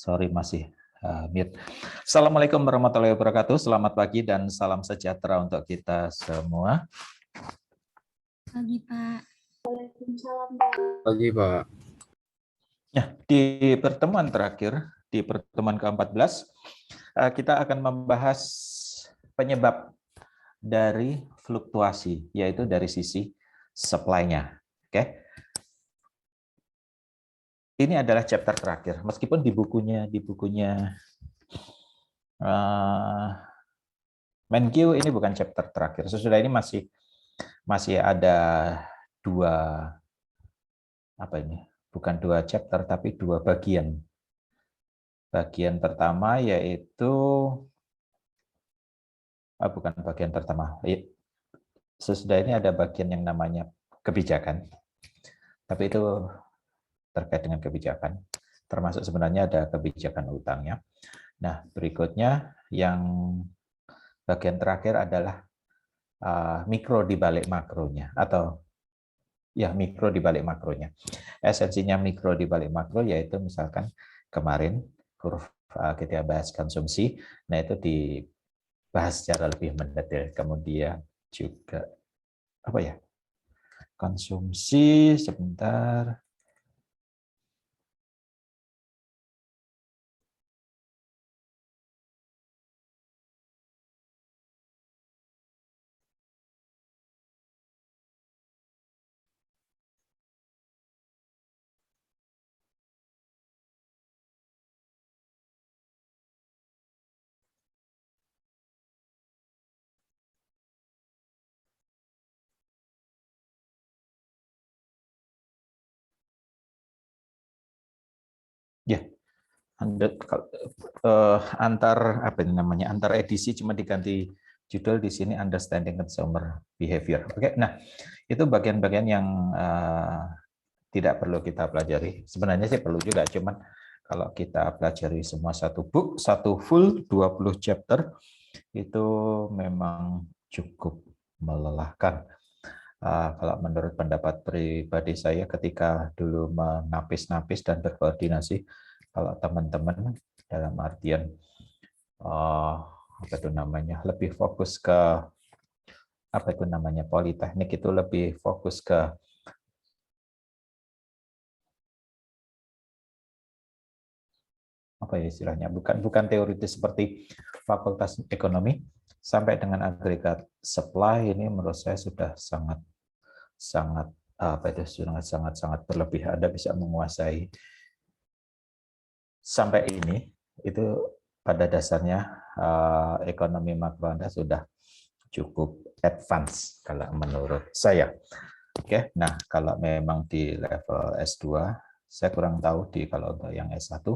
Sorry masih mute. Assalamualaikum warahmatullahi wabarakatuh. Selamat pagi dan salam sejahtera untuk kita semua. Pagi, Pak. Waalaikumsalam, Pak. Pagi, Pak. Ya, di pertemuan terakhir, di pertemuan ke-14, kita akan membahas penyebab dari fluktuasi, yaitu dari sisi supply-nya. Oke. Ini adalah chapter terakhir, meskipun di bukunya MenQ ini bukan chapter terakhir. Sesudah ini masih ada bukan dua chapter tapi dua bagian. Bagian pertama yaitu bukan bagian pertama. Sesudah ini ada bagian yang namanya kebijakan. Tapi itu terkait dengan kebijakan. Termasuk sebenarnya ada kebijakan utangnya. Nah, berikutnya yang bagian terakhir adalah mikro di balik makronya, atau ya mikro di balik makronya. Esensinya mikro di balik makro yaitu misalkan kemarin kita bahas konsumsi, nah itu dibahas secara lebih mendetail. Kemudian juga konsumsi sebentar. Ya, antar edisi cuma diganti judul di sini Understanding Consumer Behavior. Oke, nah itu bagian-bagian yang tidak perlu kita pelajari. Sebenarnya sih perlu juga, cuman kalau kita pelajari semua satu full 20 chapter itu memang cukup melelahkan. Kalau menurut pendapat pribadi saya ketika dulu menapis-napis dan berkoordinasi, kalau teman-teman dalam artian lebih fokus ke politeknik, itu lebih fokus ke istilahnya, bukan teoritis seperti fakultas ekonomi, sampai dengan agregat supply ini menurut saya sudah sangat berlebih. Anda bisa menguasai sampai ini, itu pada dasarnya ekonomi makro Anda sudah cukup advance kalau menurut saya. Oke, nah kalau memang di level S2, saya kurang tahu kalau untuk yang S1,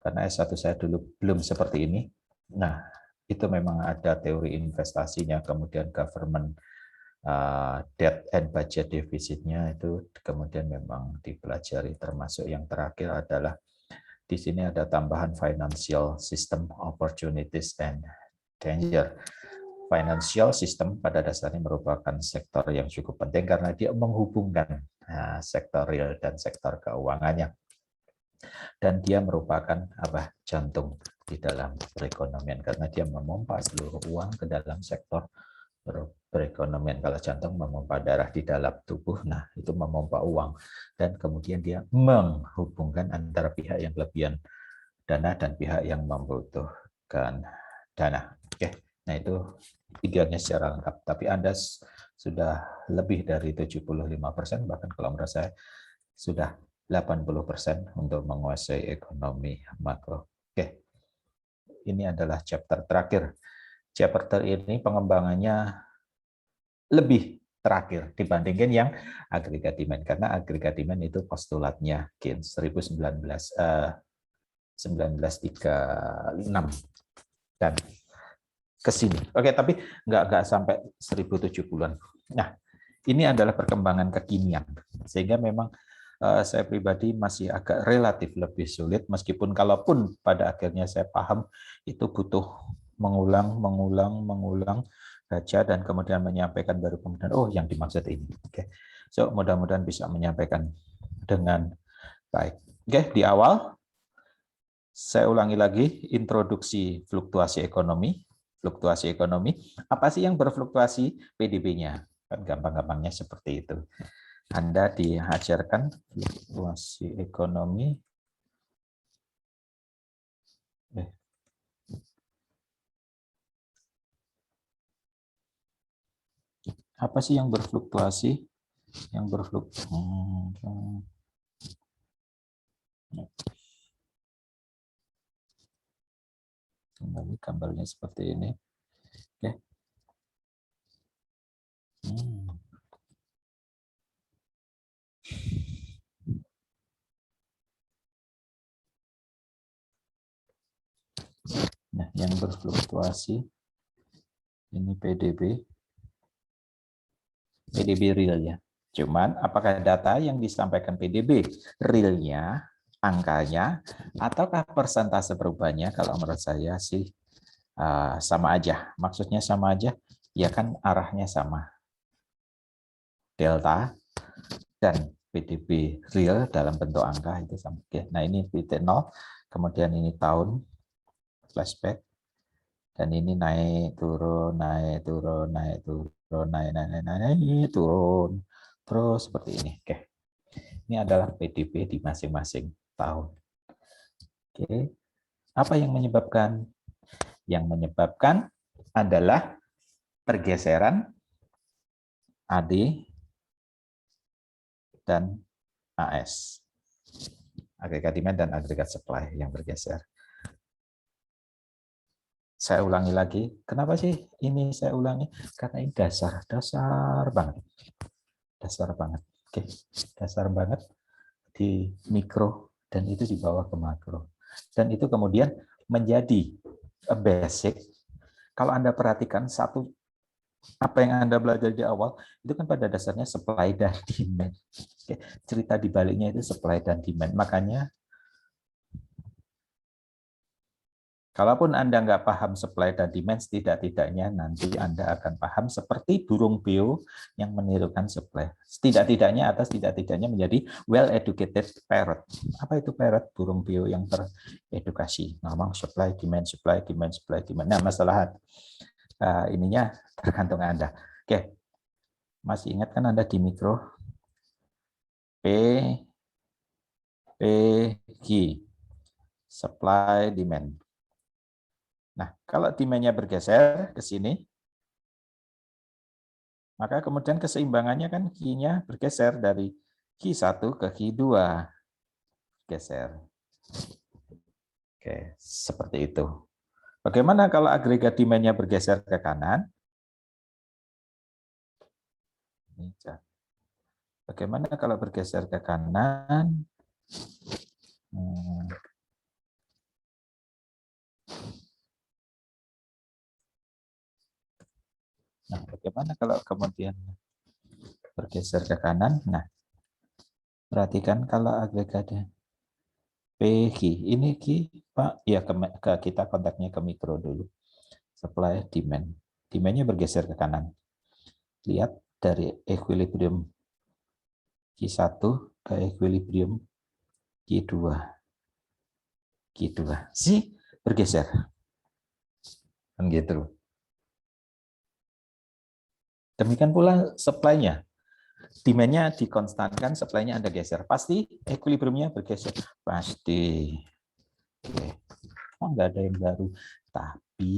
karena S1 saya dulu belum seperti ini. Nah, itu memang ada teori investasinya, kemudian government debt and budget defisitnya itu kemudian memang dipelajari, termasuk yang terakhir adalah di sini ada tambahan financial system opportunities and danger. Financial system pada dasarnya merupakan sektor yang cukup penting karena dia menghubungkan sektor real dan sektor keuangannya. Dan dia merupakan jantung di dalam perekonomian karena dia memompa seluruh uang ke dalam sektor perekonomian. Kalau jantung memompa darah di dalam tubuh, nah itu memompa uang, dan kemudian dia menghubungkan antara pihak yang kelebihan dana dan pihak yang membutuhkan dana. Oke, nah itu idealnya secara lengkap. Tapi Anda sudah lebih dari 75%, bahkan kalau menurut saya sudah 80% untuk menguasai ekonomi makro. Oke, ini adalah chapter terakhir. Chapter ini pengembangannya lebih terakhir dibandingkan yang agregat demand, karena agregat demand itu postulatnya Keynes 1936 dan ke sini. Oke, tapi nggak sampai 1070-an. Nah, ini adalah perkembangan kekinian, sehingga memang saya pribadi masih agak relatif lebih sulit, meskipun kalaupun pada akhirnya saya paham itu butuh mengulang, baca, dan kemudian menyampaikan, baru kemudian yang dimaksud ini. Oke. So mudah-mudahan bisa menyampaikan dengan baik. Oke, di awal Saya ulangi lagi, introduksi fluktuasi ekonomi. Fluktuasi ekonomi, apa sih yang berfluktuasi? PDB-nya. Kan gampang-gampangnya seperti itu. Anda diajarkan fluktuasi ekonomi. Apa sih yang berfluktuasi? Yang berfluktuasi. Kembali gambarnya seperti ini. Oke. Nah, yang berfluktuasi ini PDB real ya. Cuman apakah data yang disampaikan PDB realnya, angkanya, ataukah persentase perubahannya? Kalau menurut saya sih sama aja. Maksudnya sama aja, ya kan arahnya sama. Delta dan PDB real dalam bentuk angka itu sama. Oke, nah ini titik 0, kemudian ini tahun, flashback, dan ini naik, turun, naik, turun, naik, turun, naik, turun. Terus seperti ini. Oke. Ini adalah PDB di masing-masing tahun. Oke. Apa yang menyebabkan? Yang menyebabkan adalah pergeseran AD dan AS. Agregat demand dan agregat supply yang bergeser. Saya ulangi lagi. Kenapa sih ini saya ulangi? Karena ini dasar banget. Dasar banget. Oke, dasar banget di mikro dan itu dibawa ke makro. Dan itu kemudian menjadi basic. Kalau Anda perhatikan satu apa yang Anda belajar di awal itu kan pada dasarnya supply dan demand. Oke, cerita di baliknya itu supply dan demand. Makanya kalaupun Anda nggak paham supply dan demand, setidak-tidaknya nanti Anda akan paham seperti burung beo yang menirukan supply. Setidak-tidaknya atau tidak-tidaknya menjadi well-educated parrot. Apa itu parrot? Burung beo yang teredukasi. Ngomong supply, demand, supply, demand, supply, demand. Nah, masalah ininya tergantung Anda. Oke, masih ingat kan Anda di mikro? P, G, supply, demand. Nah, kalau demand-nya bergeser ke sini, maka kemudian keseimbangannya kan Q-nya bergeser dari Q1 ke Q2. Geser. Oke, seperti itu. Bagaimana kalau agregat demand-nya bergeser ke kanan? Bagaimana kalau bergeser ke kanan? Nah, bagaimana kalau kemudian bergeser ke kanan? Nah, perhatikan kalau agregatnya PG, ini Q, Pak, ya kita kontaknya ke mikro dulu. Supply, demand. Demand-nya bergeser ke kanan. Lihat dari equilibrium Q1 ke equilibrium Q2. Q2. Si bergeser. Kan gitu. Demikian pula supply-nya. Demand-nya dikonstankan, supply-nya Anda geser. Pasti equilibrium-nya bergeser. Pasti. Oke. Oh, nggak ada yang baru. Tapi,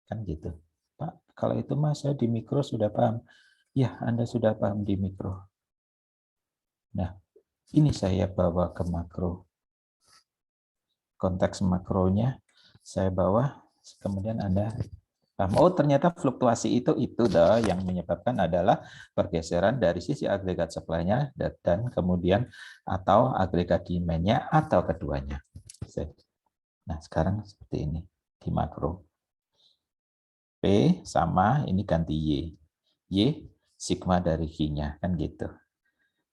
kan gitu. Pak, kalau itu Mas, saya di mikro sudah paham. Ya, Anda sudah paham di mikro. Nah, ini saya bawa ke makro. Konteks makronya saya bawa, kemudian Anda paham. Oh, ternyata fluktuasi itu dah yang menyebabkan adalah pergeseran dari sisi agregat supply-nya dan kemudian atau agregat demand-nya atau keduanya. Nah, sekarang seperti ini di makro. P sama ini ganti Y. Y sigma dari Q-nya kan gitu.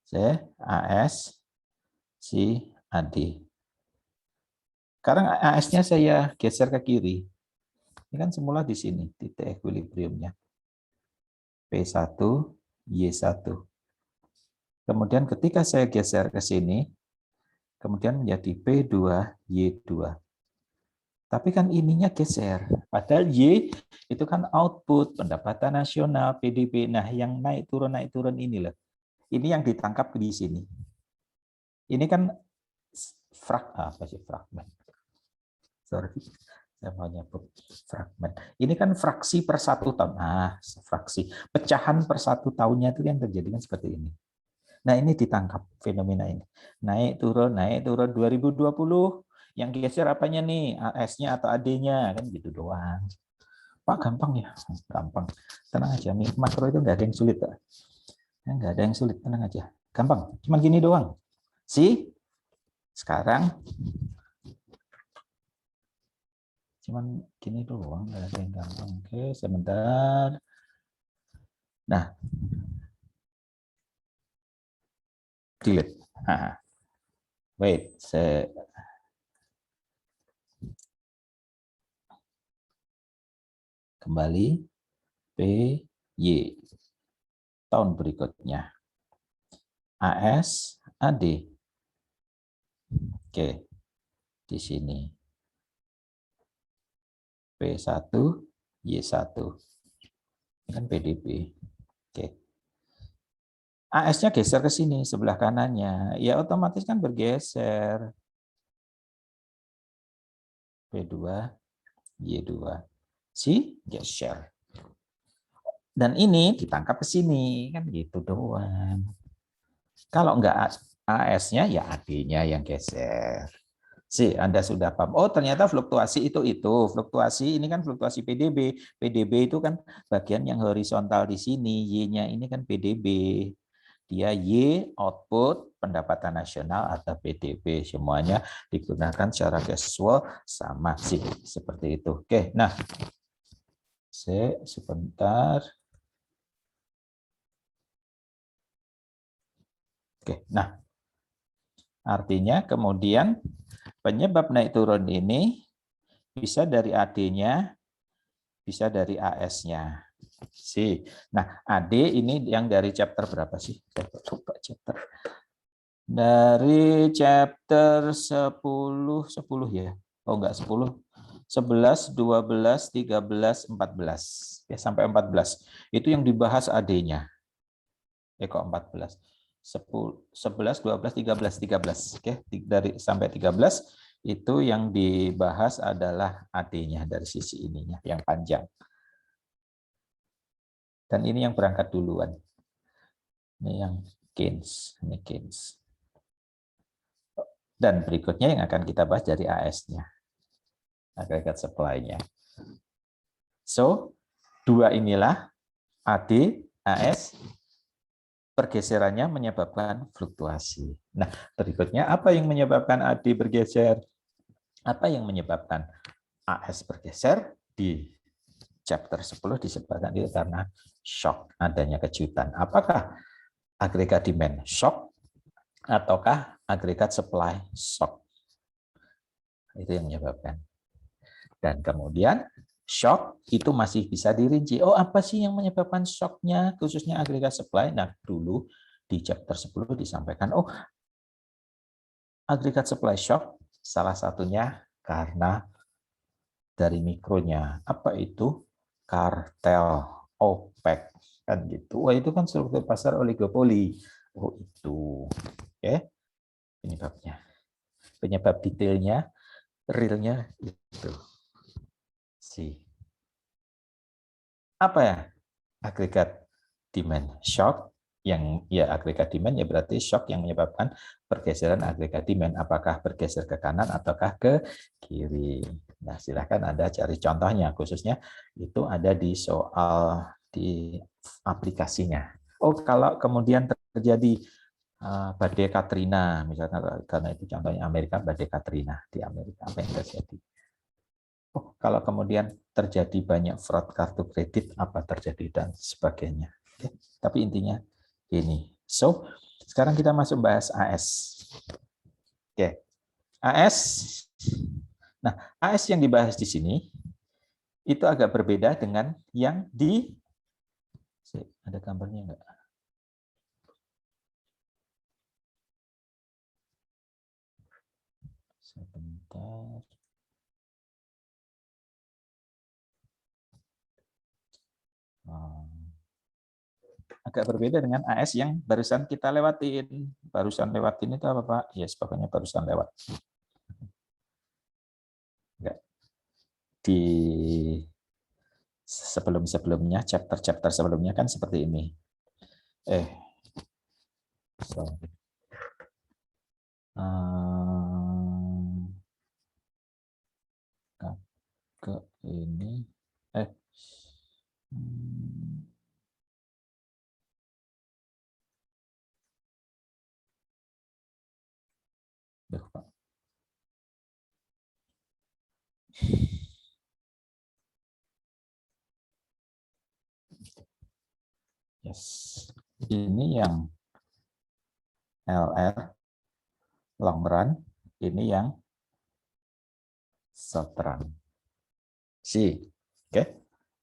C AS C AD. Sekarang AS-nya saya geser ke kiri. Ini kan semula di sini, titik equilibrium-nya. P1, Y1. Kemudian ketika saya geser ke sini, kemudian menjadi P2Y2. Tapi kan ininya geser. Padahal Y itu kan output, pendapatan nasional, PDB. Nah, yang naik turun ini loh. Ini yang ditangkap di sini. Ini kan fragmen. Sorry, saya mau nyebut fragmen. Ini kan fraksi per 1 tahun. Nah, fraksi. Pecahan per 1 tahunnya itu yang terjadi kan seperti ini. Nah, ini ditangkap fenomena ini. Naik turun 2020. Yang geser apanya nih? AS-nya atau AD-nya kan gitu doang. Pak, gampang ya? Gampang. Tenang aja, makro itu nggak ada yang sulit, Pak. Nggak ada yang sulit, tenang aja. Gampang, cuman gini doang. Sekarang cuman gini doang, nggak ada yang gampang. Oke, sebentar. Nah, delete. Nah, wait, kembali PY tahun berikutnya AS AD. Oke, di sini P1 Y1 ini kan PDB. Oke, AS-nya geser ke sini sebelah kanannya, ya otomatis kan bergeser P2 Y2 geser. Dan ini ditangkap ke sini, kan gitu doang. Kalau enggak AS-nya, ya AD-nya yang geser. Anda sudah paham. Oh, ternyata fluktuasi itu. Fluktuasi ini kan fluktuasi PDB. PDB itu kan bagian yang horizontal di sini. Y-nya ini kan PDB. Dia Y output pendapatan nasional atau PDB. Semuanya digunakan secara casual sama sih. Seperti itu. Oke, nah. Sebentar. Oke, nah artinya kemudian penyebab naik turun ini bisa dari AD-nya, bisa dari AS-nya. Nah, AD ini yang dari chapter berapa sih? Saya lupa chapter. Dari chapter 10 ya. Oh enggak 10. 11, 12, 13, 14. Ya sampai 14. Itu yang dibahas AD-nya. Kok 14? 10, 11, 12, 13, 13. Oke, dari sampai 13 itu yang dibahas adalah AD-nya dari sisi ininya yang panjang. Dan ini yang berangkat duluan. Ini yang Keynes, ini Keynes. Dan berikutnya yang akan kita bahas dari AS-nya. Agregat supply-nya. So, dua inilah AD, AS, pergeserannya menyebabkan fluktuasi. Nah, berikutnya apa yang menyebabkan AD bergeser? Apa yang menyebabkan AS bergeser? Di chapter 10 disebutkan itu karena shock, adanya kejutan. Apakah agregat demand shock ataukah agregat supply shock? Itu yang menyebabkan. Dan kemudian shock itu masih bisa dirinci. Oh, apa sih yang menyebabkan shocknya, khususnya agregat supply? Nah, dulu di chapter 10 disampaikan, oh, agregat supply shock salah satunya karena dari mikronya. Apa itu? Kartel, OPEC. Kan gitu. Wah, itu kan struktur pasar oligopoli. Oh, itu. Oke. Penyebabnya. Penyebab detailnya, realnya itu. Apa ya? Agregat demand shock, yang ya agregat demand ya berarti shock yang menyebabkan pergeseran agregat demand, apakah bergeser ke kanan ataukah ke kiri. Nah, silakan Anda cari contohnya, khususnya itu ada di soal di aplikasinya. Oh, kalau kemudian terjadi badai Katrina, misalkan, karena itu contohnya Amerika, badai Katrina di Amerika, apa yang terjadi? Oh, kalau kemudian terjadi banyak fraud kartu kredit, apa terjadi dan sebagainya. Oke. Tapi intinya ini. So, sekarang kita masuk bahas AS. Oke. AS. Nah, AS yang dibahas di sini itu agak berbeda dengan yang di ada gambarnya enggak? Sebentar. Agak berbeda dengan AS yang barusan kita lewatin. Barusan lewatin itu apa, Pak? Yes, pokoknya barusan lewat. Enggak. Di sebelum-sebelumnya, chapter-chapter sebelumnya kan seperti ini. Sorry. Ke ini. Duh, Pak. Yes. Ini yang LR long run, ini yang short run. Oke.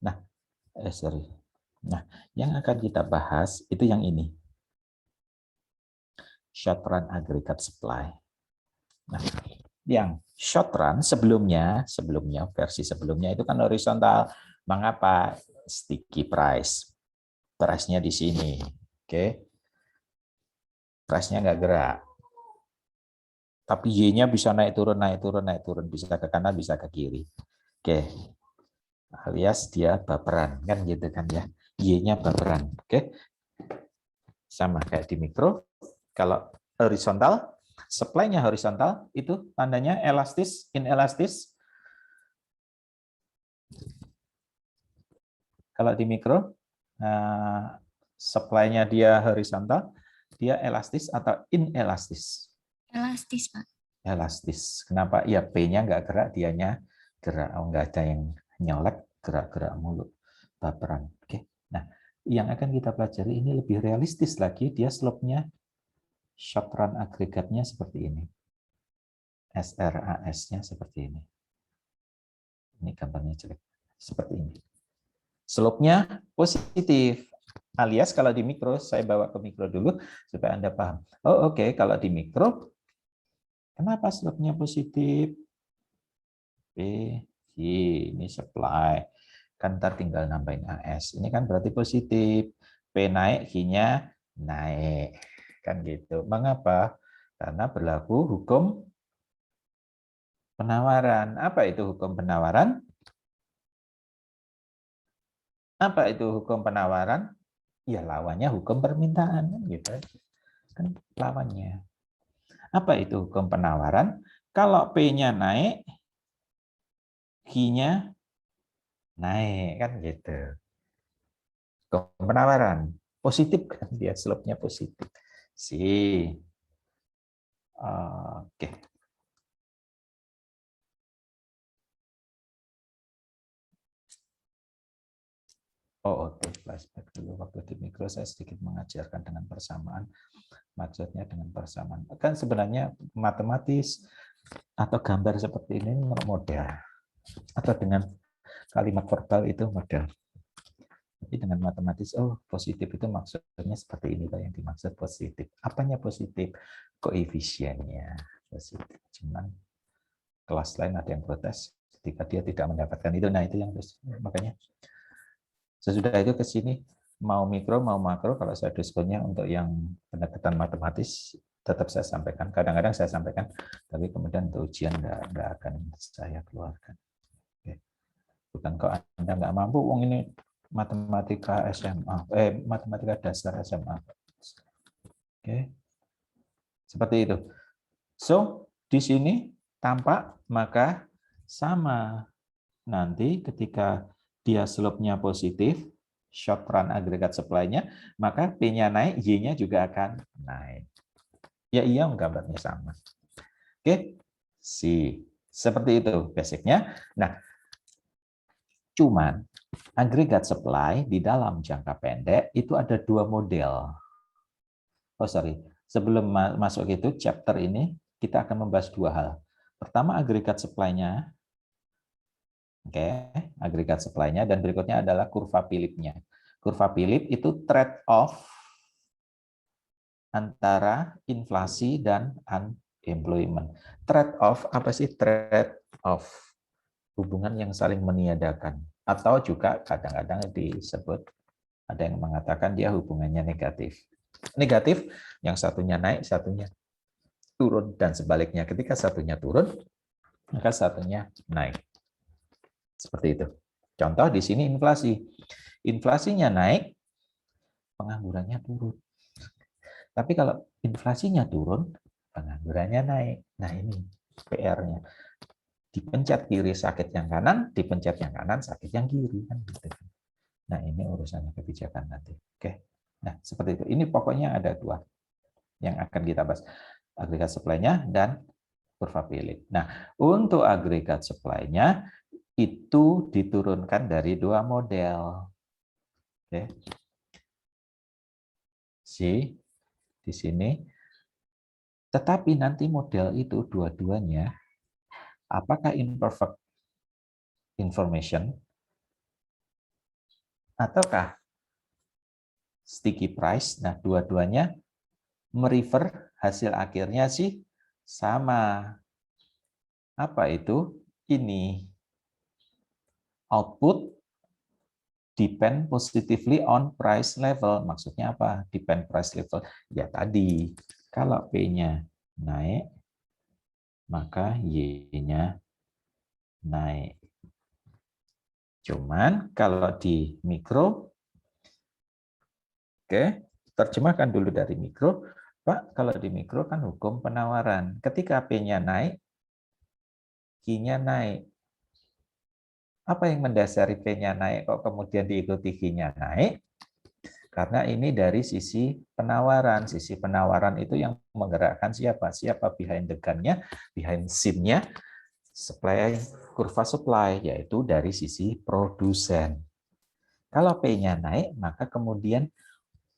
Nah, sorry. Nah, yang akan kita bahas itu yang ini. Short run aggregate supply. Nah, yang short run sebelumnya versi sebelumnya itu kan horizontal. Mengapa? Sticky price. Price-nya di sini. Oke. Price-nya nggak gerak. Tapi Y-nya bisa naik turun, naik turun, naik turun, bisa ke kanan, bisa ke kiri. Oke. Alias dia baperan kan gitu kan ya. Y-nya baperan. Oke. Sama kayak di mikro. Kalau horizontal, supply-nya horizontal itu tandanya elastis, inelastis. Kalau di mikro, supply-nya dia horizontal, dia elastis atau inelastis? Elastis, Pak. Elastis. Kenapa? Ya P-nya nggak gerak, dianya gerak. Oh, nggak ada yang nyolek, gerak-gerak mulu. Baperan. Oke. Nah, yang akan kita pelajari ini lebih realistis lagi. Dia slope-nya short run agregatnya seperti ini. SRAS-nya seperti ini. Ini gambarnya jelek. Seperti ini. Slope-nya positif. Alias kalau di mikro, saya bawa ke mikro dulu supaya Anda paham. Oh oke, kalau di mikro, kenapa slope-nya positif? P, Q, ini supply. Kan ntar tinggal nambahin AS. Ini kan berarti positif. P naik, Q-nya naik. Kan gitu. Mengapa? Karena berlaku hukum penawaran. Apa itu hukum penawaran? Apa itu hukum penawaran? Ya lawannya hukum permintaan kan gitu. Kan lawannya. Apa itu hukum penawaran? Kalau P-nya naik, Q-nya naik kan gitu. Hukum penawaran positif kan dia slope-nya positif. Oke. Oke, flashback dulu waktu di mikro saya sedikit mengajarkan dengan persamaan. Maksudnya dengan persamaan. Kan sebenarnya matematis atau gambar seperti ini model. Atau dengan kalimat verbal itu model. Tapi dengan matematis, oh positif itu maksudnya seperti ini Pak yang dimaksud positif. Apanya positif? Koefisiennya positif. Cuman kelas lain ada yang protes ketika dia tidak mendapatkan itu. Nah itu yang terus makanya sesudah itu ke sini mau mikro mau makro kalau saya diskonnya untuk yang pendekatan matematis tetap saya sampaikan. Kadang-kadang saya sampaikan, tapi kemudian untuk ujian nggak akan saya keluarkan. Oke. Bukan kok Anda nggak mampu, wong ini matematika SMA, matematika dasar SMA. Oke. Seperti itu. So, di sini tampak maka sama nanti ketika dia slope-nya positif, short run agregat supply-nya, maka P-nya naik, Y-nya juga akan naik. Ya iya, gambarnya sama. Oke, seperti itu basicnya. Nah, cuman agregat supply di dalam jangka pendek itu ada dua model. Oh sorry, sebelum masuk itu chapter ini kita akan membahas dua hal. Pertama agregat supply-nya. Oke, agregat supply-nya dan berikutnya adalah kurva Philip-nya. Kurva Philip itu trade off antara inflasi dan employment. Trade off, apa sih trade off? Hubungan yang saling meniadakan. Atau juga kadang-kadang disebut, ada yang mengatakan dia hubungannya negatif. Negatif, yang satunya naik, satunya turun. Dan sebaliknya, ketika satunya turun, maka satunya naik. Seperti itu. Contoh di sini inflasi. Inflasinya naik, penganggurannya turun. Tapi kalau inflasinya turun, penganggurannya naik. Nah ini PR-nya. Dipencet kiri sakit yang kanan, dipencet yang kanan sakit yang kiri. Kan gitu. Nah ini urusannya kebijakan nanti. Oke. Nah seperti itu. Ini pokoknya ada dua yang akan kita bahas. Agregat supply-nya dan kurva Philip. Nah untuk agregat supply-nya itu diturunkan dari dua model. Oke. Di sini. Tetapi nanti model itu dua-duanya apakah imperfect information ataukah sticky price. Nah, dua-duanya merefer hasil akhirnya sih sama. Apa itu? Ini output depend positively on price level. Maksudnya apa? Depend price level. Ya tadi, kalau P-nya naik, maka Y-nya naik. Cuman kalau di mikro, oke, terjemahkan dulu dari mikro. Pak, kalau di mikro kan hukum penawaran. Ketika P-nya naik, Q-nya naik. Apa yang mendasari P-nya naik kok kemudian diikuti Q-nya naik? Karena ini dari sisi penawaran. Sisi penawaran itu yang menggerakkan siapa? Siapa behind the gun-nya, behind scene-nya, supply, kurva supply, yaitu dari sisi produsen. Kalau P-nya naik, maka kemudian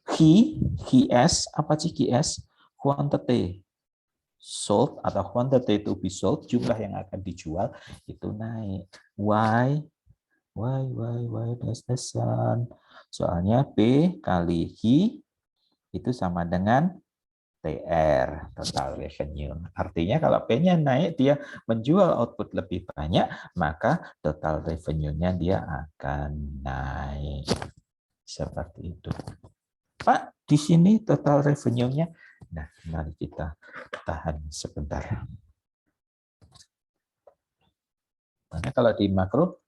QS, apa sih QS? Quantity sold atau quantity to be sold, jumlah yang akan dijual itu naik. Why does the sun? Soalnya P kali Q itu sama dengan TR, total revenue. Artinya kalau P-nya naik, dia menjual output lebih banyak, maka total revenue-nya dia akan naik. Seperti itu. Pak, di sini total revenue-nya. Nah, mari kita tahan sebentar. Karena kalau di makro,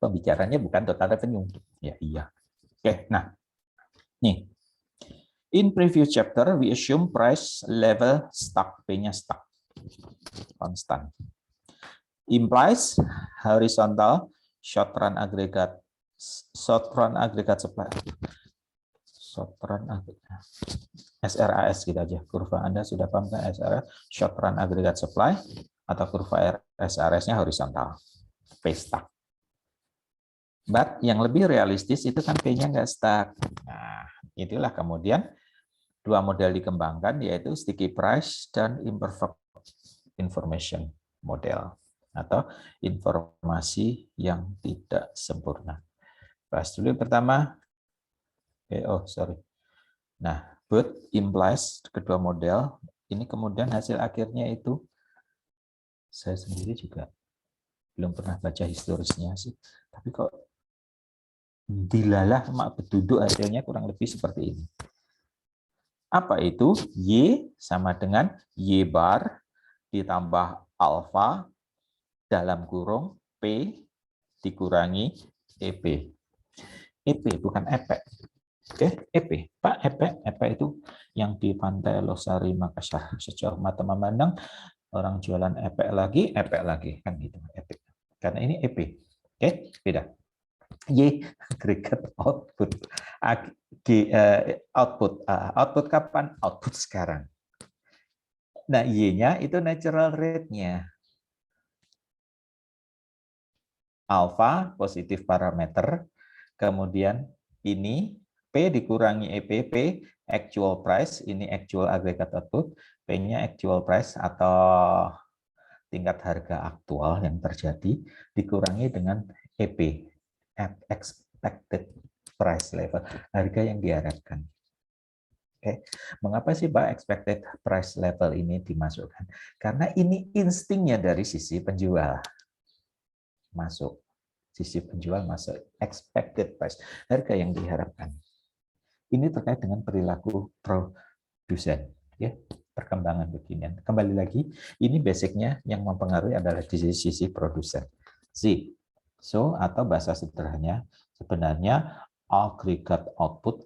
pembicaranya bukan total revenue. Ya, iya. Oke, nah. Nih. In previous chapter, we assume price level stuck. P-nya stuck. Constant. Implies horizontal short run aggregate supply. Short run aggregate. SRAS gitu aja. Kurva Anda sudah paham kan SRAS? Short run aggregate supply atau kurva SRAS-nya horizontal. P stuck. But yang lebih realistis itu kan P-nya nggak stuck. Nah, itulah kemudian dua model dikembangkan, yaitu sticky price dan imperfect information model atau informasi yang tidak sempurna. Bahas dulu yang pertama. Nah, both implies kedua model ini kemudian hasil akhirnya itu saya sendiri juga belum pernah baca historisnya sih, tapi kok dilalah mak beduduk hasilnya kurang lebih seperti ini. Apa itu? Y sama dengan Y bar ditambah alfa dalam kurung P dikurangi EP. EP bukan EP. Oke, EP. Pak, EP itu yang di Pantai Losari Makassar. Sejauh mata memandang, orang jualan EP lagi kan gitu. EP. Karena ini EP. Oke, beda. Y aggregate output. Output kapan? Output sekarang. Nah, Y-nya itu natural rate-nya. Alpha positif parameter, kemudian ini P dikurangi EPP actual price, ini actual aggregate output, P-nya actual price atau tingkat harga aktual yang terjadi dikurangi dengan EP at expected price level, harga yang diharapkan. Oke, mengapa sih Pak expected price level ini dimasukkan? Karena ini instingnya dari sisi penjual masuk, sisi penjual masuk expected price, harga yang diharapkan. Ini terkait dengan perilaku produsen, ya, perkembangan beginian. Kembali lagi, ini basicnya yang mempengaruhi adalah di sisi produsen. So atau bahasa sederhananya sebenarnya aggregate output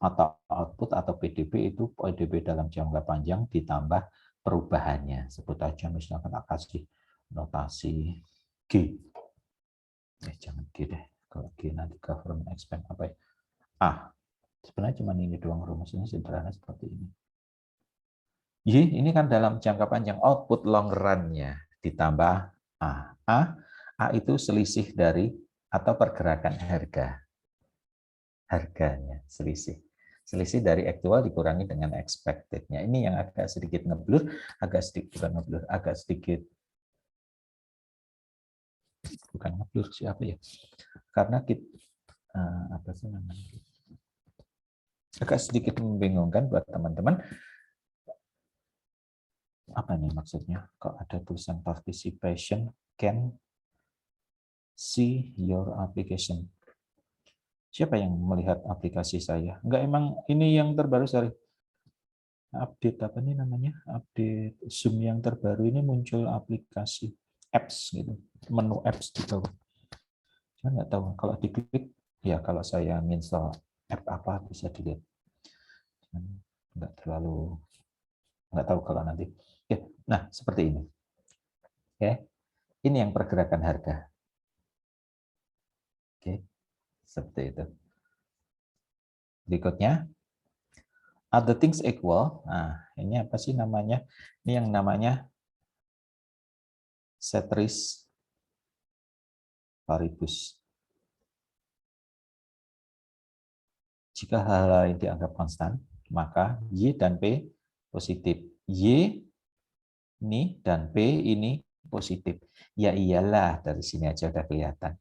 atau PDB itu PDB dalam jangka panjang ditambah perubahannya. Sebut aja misalkan kasih notasi G. Jangan G deh. Kalau G nanti government expense apa ya? Sebenarnya cuma ini doang, rumusnya sederhana seperti ini. Y ini kan dalam jangka panjang, output long run-nya ditambah A. A itu selisih dari atau pergerakan harga. Harganya selisih. Selisih dari aktual dikurangi dengan expected-nya. Ini yang agak sedikit ngeblur, agak sedikit bukan ngeblur siapa ya? Karena kita apa sih namanya? Agak sedikit membingungkan buat teman-teman. Apa nih maksudnya? Kok ada tulisan participation can see your application. Siapa yang melihat aplikasi saya? Enggak, emang ini yang terbaru, sorry. Update apa nih namanya? Update Zoom yang terbaru ini muncul aplikasi apps gitu. Menu apps di bawah. Cuma nggak tahu kalau diklik ya, kalau saya install app apa bisa dilihat. Nggak tahu kalau nanti. Ya, nah seperti ini. Oke. Ini yang pergerakan harga. Oke. Seperti itu. Berikutnya, other things equal. Nah, ini apa sih namanya? Ini yang namanya ceteris paribus. Jika hal lain dianggap konstan, maka Y dan P positif. Y ini dan P ini positif. Ya iyalah, dari sini aja udah kelihatan.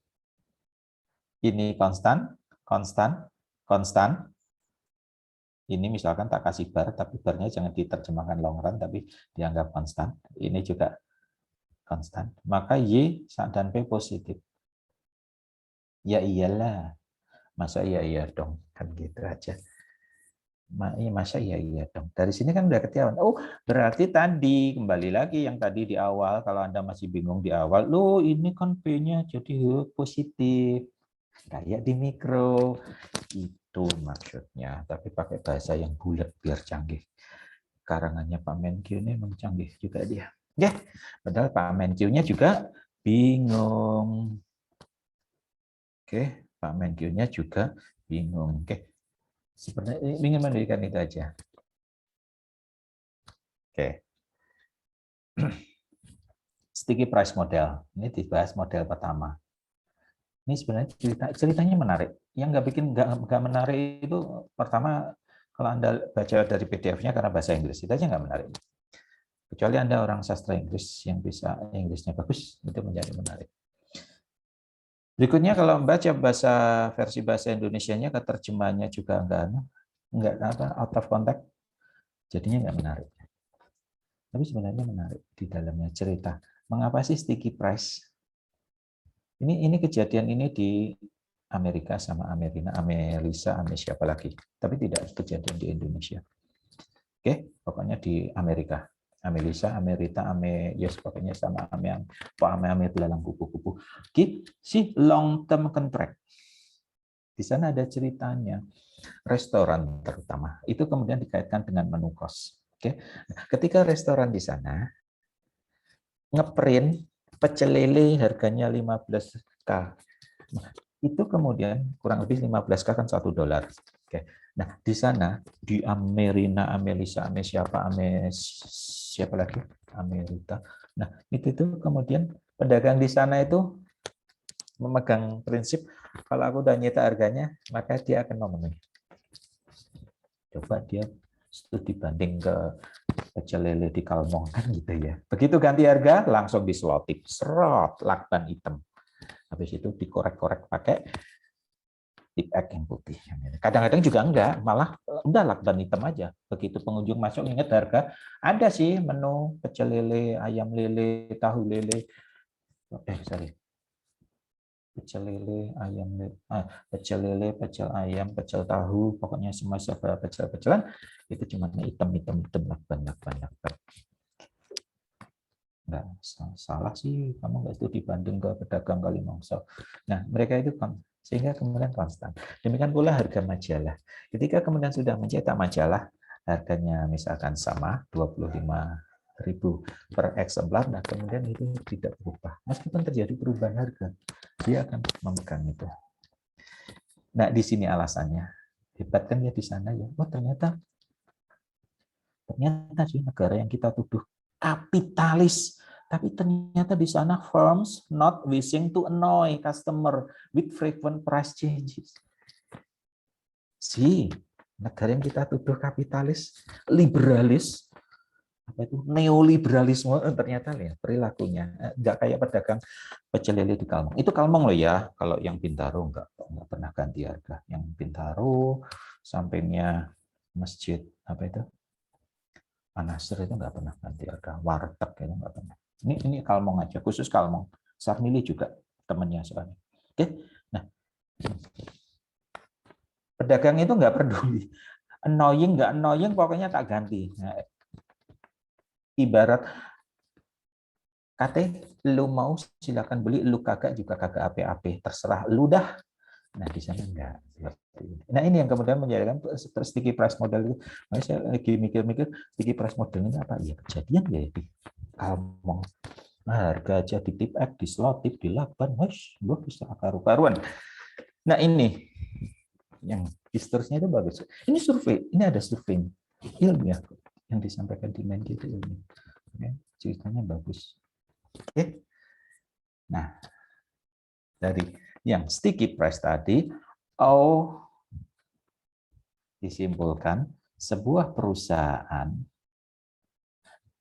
Ini konstan, konstan, konstan. Ini misalkan tak kasih bar, tapi barnya jangan diterjemahkan long run, tapi dianggap konstan. Ini juga konstan. Maka Y dan P positif. Ya iyalah. Masa iya dong. Kan gitu aja. Masa iya dong. Dari sini kan udah ketahuan. Oh, berarti tadi, kembali lagi yang tadi di awal, kalau Anda masih bingung di awal, loh ini kan P-nya jadi positif. Kayak di mikro. Itu maksudnya, tapi pakai bahasa yang bulat biar canggih. Karangannya Pak Menkyu ini memang canggih juga dia. Ya, padahal Pak Menkyu-nya juga bingung. Oke, Pak Menkyu-nya juga bingung. Oke, sebenarnya ingin mendirikan itu aja. Oke. Sticky price model. Ini dibahas model pertama. Ini sebenarnya ceritanya menarik. Yang nggak menarik itu pertama, kalau Anda baca dari PDF-nya karena bahasa Inggris, itu aja nggak menarik. Kecuali Anda orang sastra Inggris yang bisa Inggrisnya bagus, itu menjadi menarik. Berikutnya kalau membaca versi bahasa Indonesianya, keterjemahannya juga nggak out of context, jadinya nggak menarik. Tapi sebenarnya menarik di dalamnya cerita. Mengapa sih sticky price? Ini kejadian ini di Amerika sama Amelisa, siapa lagi. Tapi tidak kejadian di Indonesia. Oke, pokoknya di Amerika. Amelisa, Amerita, yes, pokoknya sama ame belalang kupu-kupu. Si long term contract. Di sana ada ceritanya. Restoran terutama. Itu kemudian dikaitkan dengan menu kos. Oke. Nah, ketika restoran di sana ngeprint pecel lele harganya 15.000. Itu kemudian kurang lebih 15.000 kan $1. Oke. Nah, di sana di Amelisa, siapa lagi? Amerita. Nah, itu kemudian pedagang di sana itu memegang prinsip kalau aku udah nyita harganya, maka dia akan memenuhi. Coba dia studi banding ke pecel lele di Kalmong kan gitu ya. Begitu ganti harga langsung diselotip, serot lakban hitam. Habis itu dikorek-korek pakai tip egg yang putih. Kadang-kadang juga enggak, malah udah lakban hitam aja. Begitu pengunjung masuk ingat harga, ada sih menu pecel lele, ayam lele, tahu lele. Sorry. Pecel lele, ayam lele, pecel lele, pecel ayam, pecel tahu, pokoknya semua serba pecel-pecelan itu cuma hitam lakban. Nggak salah sih, kamu nggak studi banding ke pedagang Kalimongso. Nah, mereka itu sehingga kemudian konstan. Demikian pula harga majalah. Ketika kemudian sudah mencetak majalah, harganya misalkan sama 25.000 per eksemplar, nah kemudian itu tidak berubah. Meskipun terjadi perubahan harga, dia akan memegang itu. Nah, di sini alasannya. Hebat kan ya di sana ya. Oh, ternyata sih negara yang kita tuduh kapitalis, tapi ternyata di sana firms not wishing to annoy customer with frequent price changes. Negara yang kita tuduh kapitalis, liberalis, apa itu neoliberalisme, ternyata ya perilakunya nggak kayak pedagang pecel lele di Kalmong. Itu Kalmong loh ya. Kalau yang Bintaro nggak pernah ganti harga. Yang Bintaro sampingnya masjid apa itu? Anasir itu nggak pernah ganti harga, warteg itu nggak pernah. Ini Kalmong aja, khusus Kalmong. Sarmili juga temannya soalnya. Oke, nah pedagang itu nggak peduli, nggak annoying, pokoknya tak ganti. Nah, ibarat lu mau silakan beli, lu kagak juga kagak ape-ape, terserah lu dah. Nah di sana enggak. Nah ini yang kemudian menjadikan sticky price model itu. Makanya saya lagi mikir-mikir sticky price model ini apa? Ya kejadian ya di Kalmong. Nah, harga aja di tip X, di slot tip, di lakban, gua bisa karu-karuan. Nah ini yang seterusnya itu bagus. Ini survei, ini ada survei ilmiah yang disampaikan di Menki itu ilmiah. Oke, ceritanya bagus. Oke. Nah dari yang sticky price tadi, disimpulkan sebuah perusahaan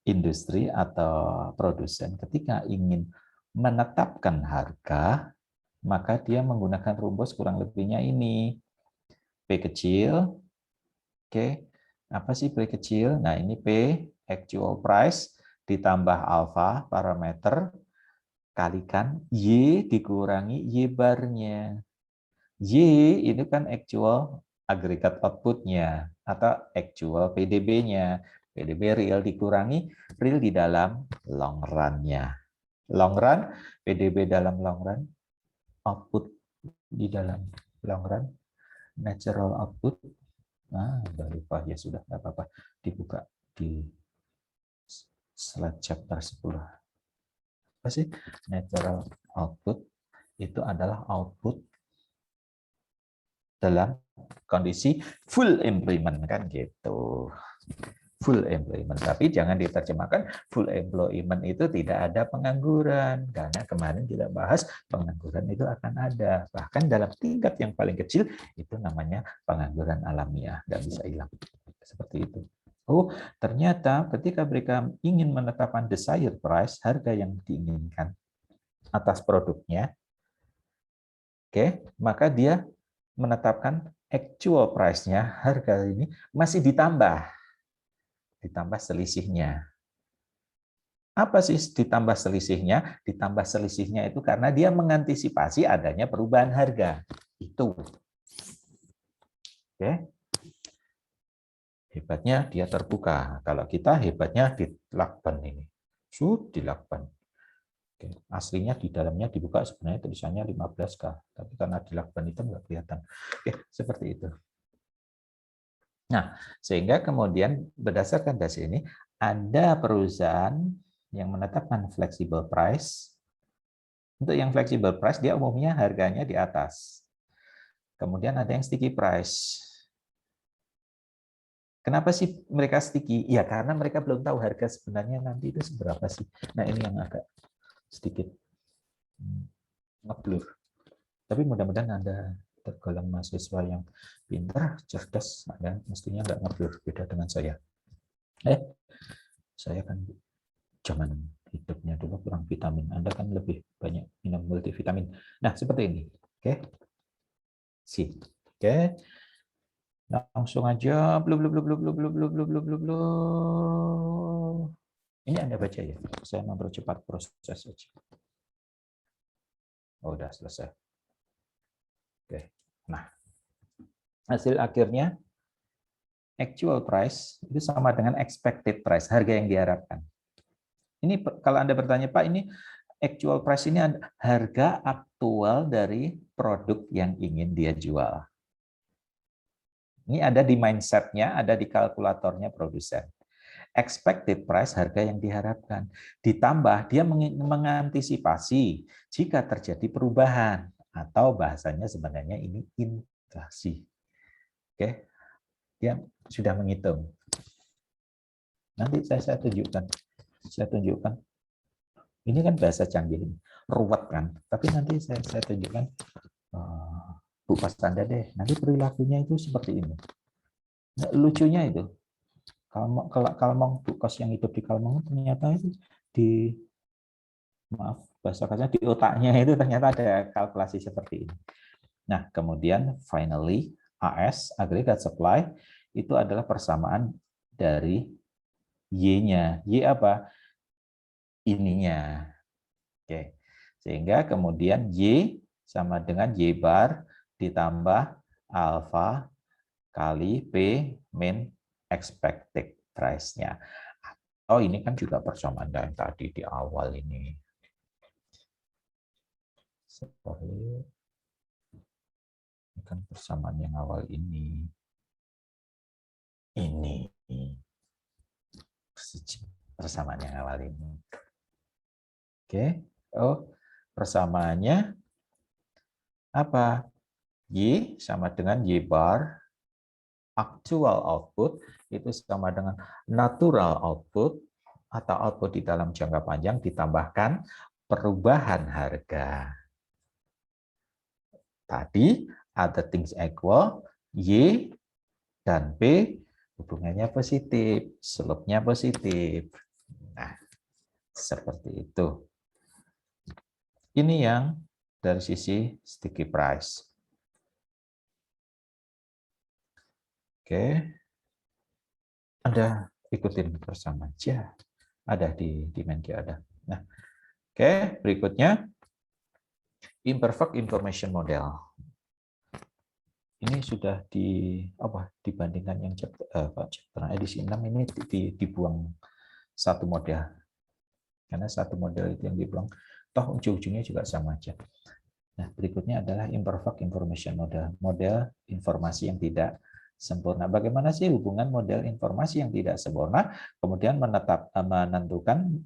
industri atau produsen ketika ingin menetapkan harga, maka dia menggunakan rumus kurang lebihnya ini. P kecil, oke, apa sih P kecil? Nah ini P, actual price, ditambah alpha, parameter, kalikan Y dikurangi Y bar-nya. Y itu kan actual agregat output-nya atau actual PDB-nya. PDB real dikurangi real di dalam long run-nya. Long run, PDB dalam long run, output di dalam long run, natural output. Nah, udah lupa ya sudah, nggak apa-apa. Dibuka di slide chapter 10. Apa sih? Natural output itu adalah output dalam kondisi full employment kan gitu. Full employment, tapi jangan diterjemahkan full employment itu tidak ada pengangguran, karena kemarin kita bahas pengangguran itu akan ada, bahkan dalam tingkat yang paling kecil itu namanya pengangguran alamiah, nggak bisa hilang seperti itu. Oh, ternyata ketika mereka ingin menetapkan desired price, harga yang diinginkan atas produknya, oke, maka dia menetapkan actual price-nya, harga ini masih ditambah selisihnya. Apa sih ditambah selisihnya? Ditambah selisihnya itu karena dia mengantisipasi adanya perubahan harga. Itu. Oke. Hebatnya dia terbuka. Kalau kita hebatnya di lakban ini. Di lakban. Oke. Aslinya di dalamnya dibuka sebenarnya tulisannya 15K. Tapi karena di lakban itu nggak kelihatan. Oke, seperti itu. Nah, sehingga kemudian berdasarkan dasar ini, ada perusahaan yang menetapkan flexible price. Untuk yang flexible price, dia umumnya harganya di atas. Kemudian ada yang sticky price. Kenapa sih mereka sticky? Ya, karena mereka belum tahu harga sebenarnya nanti itu seberapa sih. Nah, ini yang agak sedikit ngeblur. Tapi mudah-mudahan Anda tergolong mahasiswa yang pintar, cerdas, dan mestinya nggak ngeblur, beda dengan saya. Saya kan zaman hidupnya dulu kurang vitamin. Anda kan lebih banyak minum multivitamin. Nah, seperti ini. Oke. Oke. Langsung aja blub blub blub blub blub blub blub blub blub blub blub. Ini Anda baca ya. Saya mempercepat proses saja. Oh, udah selesai. Oke. Nah, hasil akhirnya actual price itu sama dengan expected price, harga yang diharapkan. Ini kalau Anda bertanya, Pak, ini actual price ini harga aktual dari produk yang ingin dia jual. Ini ada di mindset-nya, ada di kalkulatornya produsen. Expected price, harga yang diharapkan. Ditambah, dia mengantisipasi jika terjadi perubahan. Atau bahasanya sebenarnya ini inflasi. Oke, dia sudah menghitung. Nanti saya tunjukkan. Saya tunjukkan. Ini kan bahasa canggih, ruwet kan. Tapi nanti saya tunjukkan. Bu pas Anda deh, nanti perilakunya itu seperti ini. Nah, lucunya itu, kalau mau Bu kos yang hidup di Kalmang ternyata itu di, maaf bahasa kasarnya, di otaknya itu ternyata ada kalkulasi seperti ini. Nah, kemudian finally AS, aggregate supply, itu adalah persamaan dari Y-nya. Y apa? Ininya. Oke. Sehingga kemudian Y sama dengan Y bar ditambah alfa kali P min expected price-nya. Oh, ini kan juga persamaan yang tadi di awal ini. Sorry. Ini kan persamaan yang awal ini. Ini. Persamaan yang awal ini. Oke. Oh, persamaannya apa? Y sama dengan Y bar actual output itu sama dengan natural output atau output di dalam jangka panjang ditambahkan perubahan harga. Tadi other things equal, Y dan P hubungannya positif, slope-nya positif. Nah, seperti itu. Ini yang dari sisi sticky price. Oke, Anda ikutin bersama aja. Ada di Menki ada. Nah, oke, berikutnya imperfect information model. Ini sudah dibandingkan yang chapter edisi 6 ini dibuang satu model. Karena satu model itu yang dibuang, toh ujung-ujungnya juga sama aja. Nah, berikutnya adalah imperfect information model. Model informasi yang tidak sempurna. Bagaimana sih hubungan model informasi yang tidak sempurna, kemudian menentukan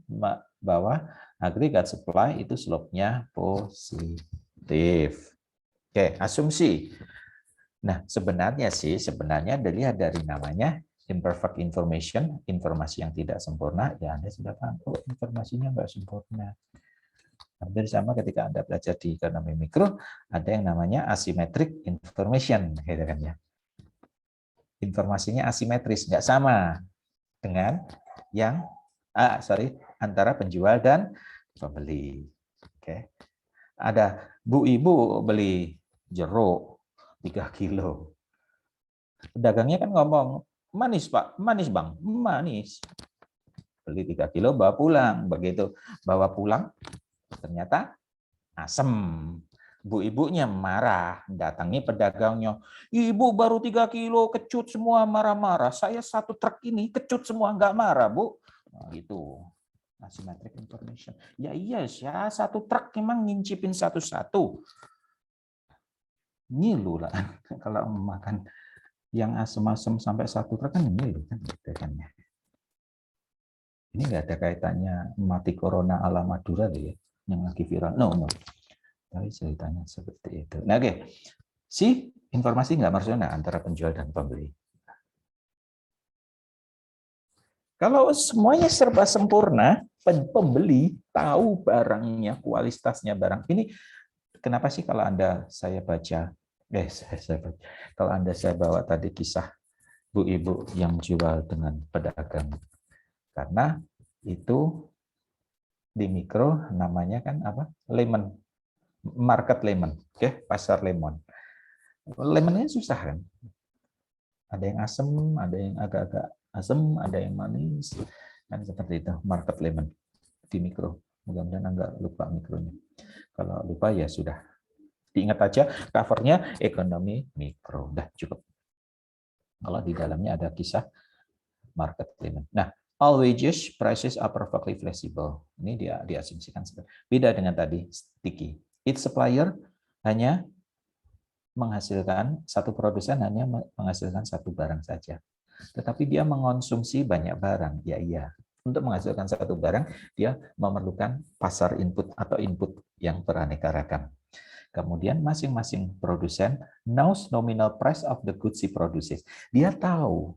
bahwa aggregate supply itu slope-nya positif. Oke, asumsi. Nah, sebenarnya dilihat dari namanya imperfect information, informasi yang tidak sempurna, ya Anda sudah tahu, oh, informasinya nggak sempurna. Hampir sama ketika Anda belajar di ekonomi mikro, ada yang namanya asymmetric information, gitu kan ya. Informasinya asimetris, nggak sama dengan yang antara penjual dan pembeli. Oke. Ada Bu Ibu beli jeruk 3 kilo. Pedagangnya kan ngomong, manis Pak, manis Bang, manis. Beli 3 kilo bawa pulang, begitu bawa pulang ternyata asem. Bu ibunya marah, datangi pedagangnya. Ibu baru 3 kilo kecut semua marah-marah. Saya satu truk ini kecut semua nggak marah, Bu. Nah, gitu. Asymmetric information. Ya iya, ya satu truk memang ngincipin satu-satu. Ngilu lah kalau makan yang asem-asem sampai satu truk kan ngilu kan gitu kan ya. Ini nggak ada kaitannya mati corona ala Madura ya, yang lagi viral. No. Tapi ceritanya seperti itu. Nah, oke. Si informasi nggak maksudnya antara penjual dan pembeli. Kalau semuanya serba sempurna, pembeli tahu barangnya, kualitasnya barang. Ini kenapa sih kalau saya baca, kalau saya bawa tadi kisah Bu Ibu yang jual dengan pedagang. Karena itu di mikro namanya kan apa? Lemon. Market lemon, oke, pasar lemon. Lemonnya susah kan? Ada yang asam, ada yang agak-agak asam, ada yang manis. Kan seperti itu, market lemon di mikro. Mudah-mudahan enggak lupa mikronya. Kalau lupa ya sudah. Diingat aja covernya ekonomi mikro. Udah cukup. Kalau di dalamnya ada kisah market lemon. Nah, all wages prices are perfectly flexible. Ini dia diasumsikan beda dengan tadi sticky. Each supplier hanya menghasilkan, satu produsen hanya menghasilkan satu barang saja. Tetapi dia mengonsumsi banyak barang. Ya iya. Untuk menghasilkan satu barang, dia memerlukan pasar input atau input yang beraneka ragam. Kemudian masing-masing produsen knows nominal price of the goods he produces. Dia tahu.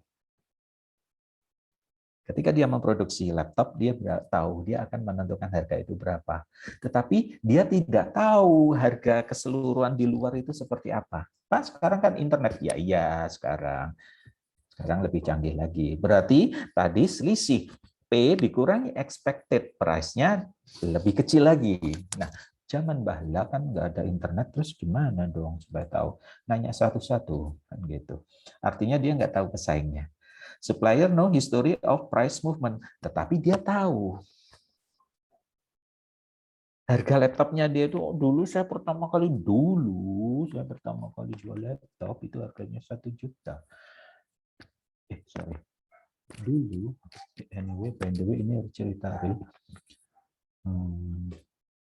Ketika dia memproduksi laptop, dia tahu dia akan menentukan harga itu berapa. Tetapi dia tidak tahu harga keseluruhan di luar itu seperti apa. Pak, sekarang kan internet. Ya iya, sekarang lebih canggih lagi. Berarti tadi selisih P dikurangi expected price-nya lebih kecil lagi. Nah, zaman bahla kan nggak ada internet, terus gimana dong supaya tahu? Nanya satu-satu kan gitu. Artinya dia nggak tahu pesaingnya. Supplier no history of price movement, tetapi dia tahu harga laptopnya dia itu. Dulu saya pertama kali jual laptop itu harganya 1 juta. Sorry. Dulu, anyway, by the way, ini cerita real.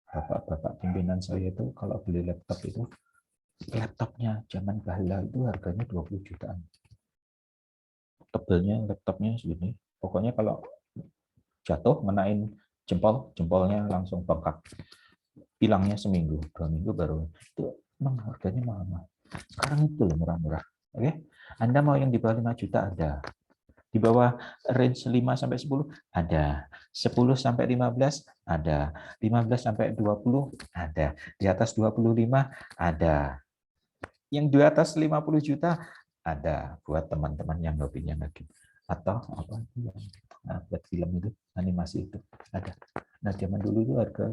Bapak-bapak pimpinan saya itu kalau beli laptop itu, laptopnya zaman bahla itu harganya 20 jutaan. Tebelnya laptopnya segini. Pokoknya kalau jatuh, ngenain jempolnya langsung bengkak. Hilangnya seminggu, 2 minggu baru. Itu memang harganya mahal. Sekarang itu loh murah-murah. Oke? Anda mau yang di bawah 5 juta ada. Di bawah range 5 sampai 10 ada. 10 sampai 15 ada. 15 sampai 20 ada. Di atas 25 ada. Yang di atas 50 juta ada buat teman-teman yang hobinya lagi. Atau apa buat film itu, animasi itu ada. Nah, zaman dulu itu harga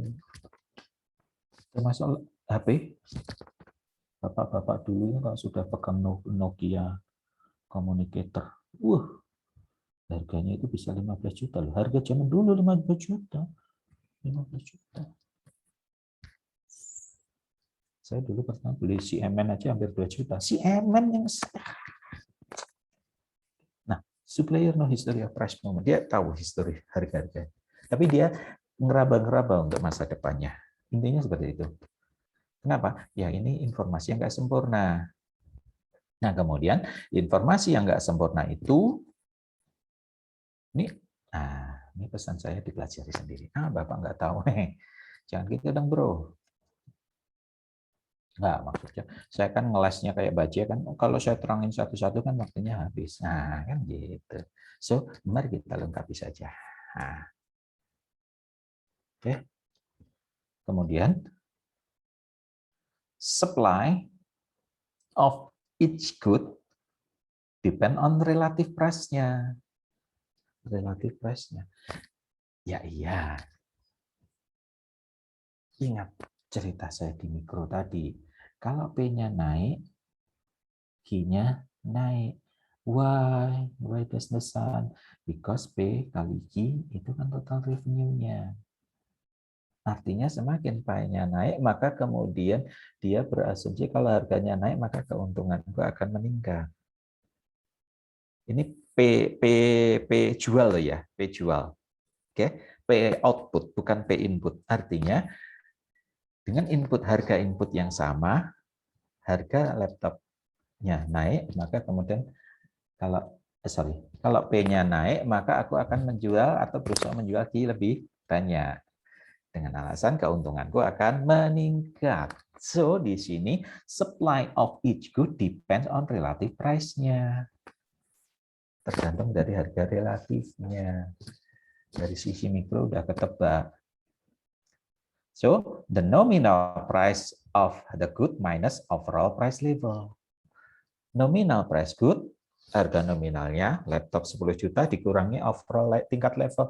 termasuk HP. Bapak-bapak dulu kalau sudah pegang Nokia Communicator. Harganya itu bisa 15 juta loh. Harga zaman dulu 15 juta. 15 juta. Saya dulu pernah beli CMN aja hampir 2 juta. CMN yang... Nah, supplier no history of price movement. Dia tahu history harga-harga. Tapi dia ngeraba-ngeraba untuk masa depannya. Intinya seperti itu. Kenapa? Ya ini informasi yang nggak sempurna. Nah, kemudian informasi yang nggak sempurna itu ini pesan saya dipelajari sendiri. Bapak nggak tahu. Jangan gitu dong, bro. Nggak, maksudnya saya kan ngelesnya kayak baja kan. Kalau saya terangin satu-satu kan waktunya habis. Nah, kan gitu. So, mari kita lengkapi saja. Oke. Kemudian, supply of each good depend on relative price-nya. Relative price-nya. Ya iya. Ingat cerita saya di mikro tadi. Kalau P-nya naik, Q-nya naik. Why? Why does the sun? Because P kali Q itu kan total revenue-nya. Artinya semakin P-nya naik, maka kemudian dia berasumsi kalau harganya naik, maka keuntungan itu akan meningkat. Ini P jual loh ya, P jual. Oke, P output bukan P input. Artinya dengan input harga input yang sama, harga laptopnya naik, maka kemudian kalau P-nya naik, maka aku akan menjual atau berusaha menjual Q lebih banyak. Dengan alasan keuntunganku akan meningkat. So, di sini supply of each good depends on relative price-nya. Tergantung dari harga relatifnya. Dari sisi mikro udah ketebak. So, the nominal price of the good minus overall price level. Nominal price good, harga nominalnya laptop 10 juta dikurangi overall tingkat level.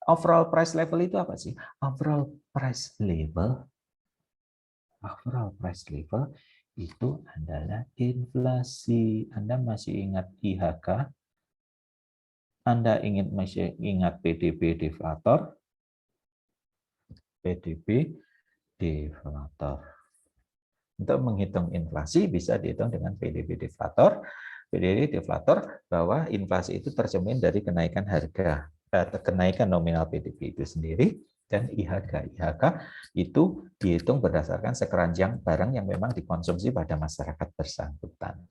Overall price level itu apa sih? Overall price level itu adalah inflasi. Anda masih ingat IHK? Anda masih ingat PDB deflator? PDB deflator. Untuk menghitung inflasi bisa dihitung dengan PDB deflator. PDB deflator bahwa inflasi itu tercermin dari kenaikan harga, kenaikan nominal PDB itu sendiri, dan IHK. IHK itu dihitung berdasarkan sekeranjang barang yang memang dikonsumsi pada masyarakat bersangkutan.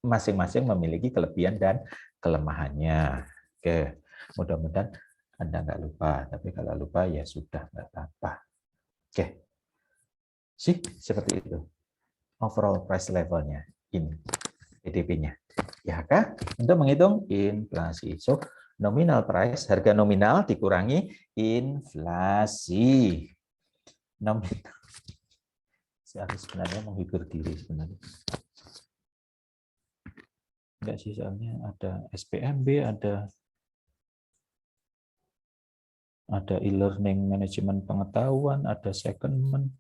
Masing-masing memiliki kelebihan dan kelemahannya. Oke, mudah-mudahan Anda nggak lupa. Tapi kalau lupa ya sudah, nggak apa-apa. Oke, seperti itu. Overall price levelnya ini PDB-nya. IHK untuk menghitung inflasi. So, nominal price, harga nominal dikurangi inflasi. Nominal. Saya harus sebenarnya menghibur diri sebenarnya. Enggak sih, soalnya ada SPMB, ada e-learning manajemen pengetahuan, ada secondment.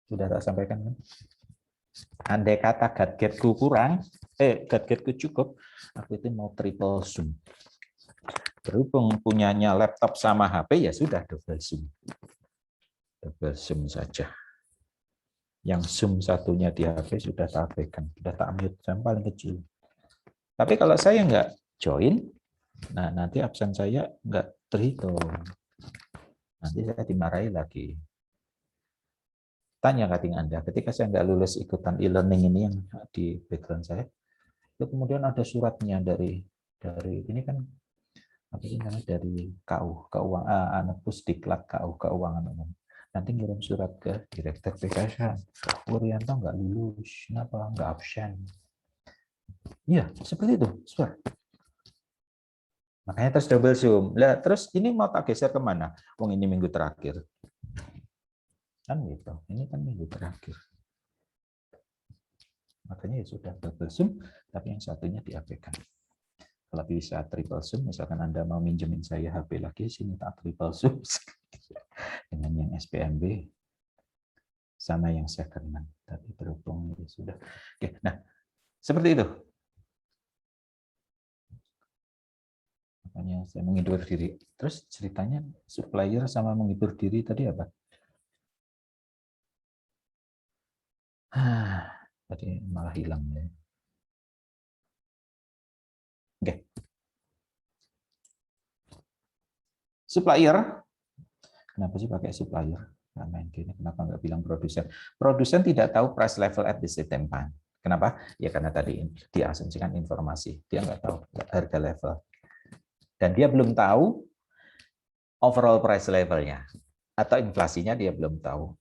Sudah tak sampaikan kan? Andai kata gadgetku kurang, gadgetku cukup, aku itu mau triple zoom. Berhubung punyanya laptop sama HP, ya sudah double zoom. Double zoom saja. Yang zoom satunya di HP sudah tak abaikan, sudah tak mute, yang paling kecil. Tapi kalau saya nggak join, nah nanti absen saya nggak terhitung. Nanti saya dimarahi lagi. Tanya cutting Anda, ketika saya nggak lulus ikutan e-learning ini yang di background saya, itu kemudian ada suratnya dari ini kan apa sih namanya, dari keuangan Pusdiklat keuangan umum. Nanti ngirim surat ke direktur PKSH, Wuryanto nggak lulus, kenapa nggak absen? Iya, seperti itu, surat. Makanya terus double zoom. Lah, terus ini mau tak geser kemana? Wong ini minggu terakhir. Kan gitu, ini kan minggu terakhir. Makanya ya sudah double zoom, tapi yang satunya diabaikan. Kalau bisa triple zoom, misalkan Anda mau minjemin saya HP lagi, sini tak triple zoom dengan yang SPMB sama yang secondment. Tapi berhubung ya sudah. Oke, nah seperti itu. Makanya saya menghibur diri. Terus ceritanya supplier sama menghibur diri tadi apa? Tadi malah hilang ya. Oke. Supplier. Kenapa sih pakai supplier? Nggak main gini. Kenapa nggak bilang produsen? Produsen tidak tahu price level at the same time. Kenapa? Ya karena tadi diasumsikan informasi. Dia nggak tahu harga level. Dan dia belum tahu overall price levelnya. Atau inflasinya dia belum tahu.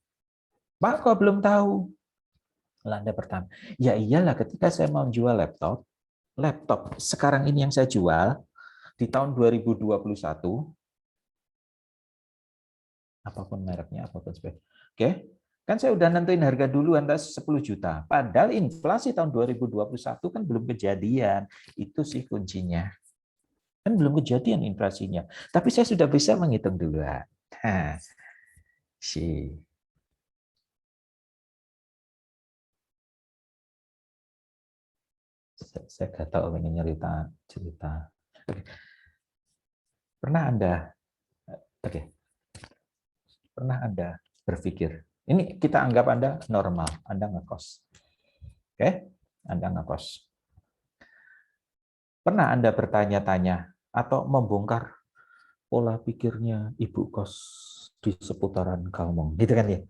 Pak, kok belum tahu? Anda pertama, ya iyalah ketika saya mau jual laptop sekarang ini yang saya jual di tahun 2021, apapun mereknya, apapun sebagainya. Oke, kan saya udah nentuin harga dulu antara 10 juta. Padahal inflasi tahun 2021 kan belum kejadian. Itu sih kuncinya. Kan belum kejadian inflasinya. Tapi saya sudah bisa menghitung duluan. Saya nggak tahu ingin cerita. Pernah Anda berpikir, ini kita anggap Anda normal, Anda ngekos. Oke? Anda ngekos. Pernah Anda bertanya-tanya atau membongkar pola pikirnya ibu kos di seputaran Kalmong, gitu kan ya?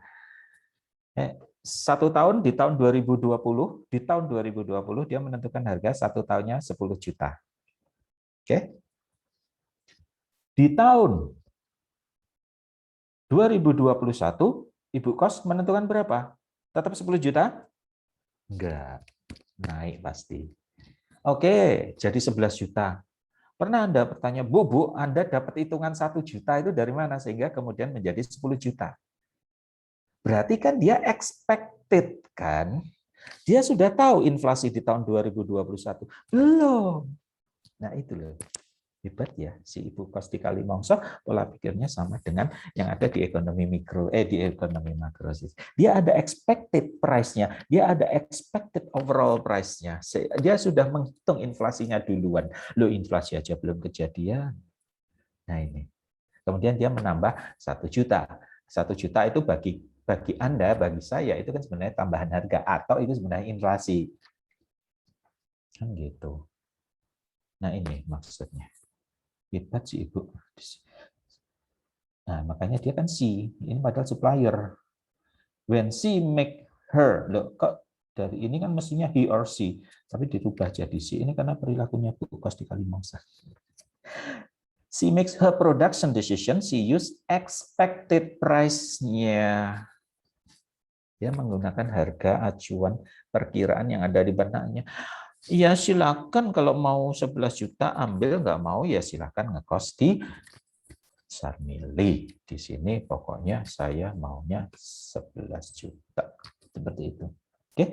1 tahun di tahun 2020, dia menentukan harga 1 tahunnya 10 juta. Oke? Di tahun 2021, ibu kos menentukan berapa? Tetap 10 juta? Enggak, naik pasti. Oke, jadi 11 juta. Pernah Anda bertanya, Bu, Anda dapat hitungan 1 juta itu dari mana sehingga kemudian menjadi 10 juta? Berarti kan dia expected kan? Dia sudah tahu inflasi di tahun 2021. Belum. Nah, itu loh. Hebat ya si Ibu Kosti Kalimongso, pola pikirnya sama dengan yang ada di ekonomi mikro, di ekonomi makro. Dia ada expected price-nya, dia ada expected overall price-nya. Dia sudah menghitung inflasinya duluan. Loh, inflasi aja belum kejadian. Nah ini. Kemudian dia menambah 1 juta. 1 juta itu bagi Anda, bagi saya itu kan sebenarnya tambahan harga atau itu sebenarnya inflasi. Kan gitu. Nah ini maksudnya. Hebat sih Ibu. Nah, makanya dia kan she. Ini padahal supplier. When she make her. Loh, kok dari ini kan mestinya he or she. Tapi dirubah jadi she. Ini karena perilakunya Bu Kosti Kalimongso. She makes her production decision. She use expected price-nya. Dia menggunakan harga acuan perkiraan yang ada di benaknya. Ya silakan kalau mau 11 juta ambil, nggak mau ya silakan ngekos di Sarmili. Di sini pokoknya saya maunya 11 juta. Seperti itu. Oke.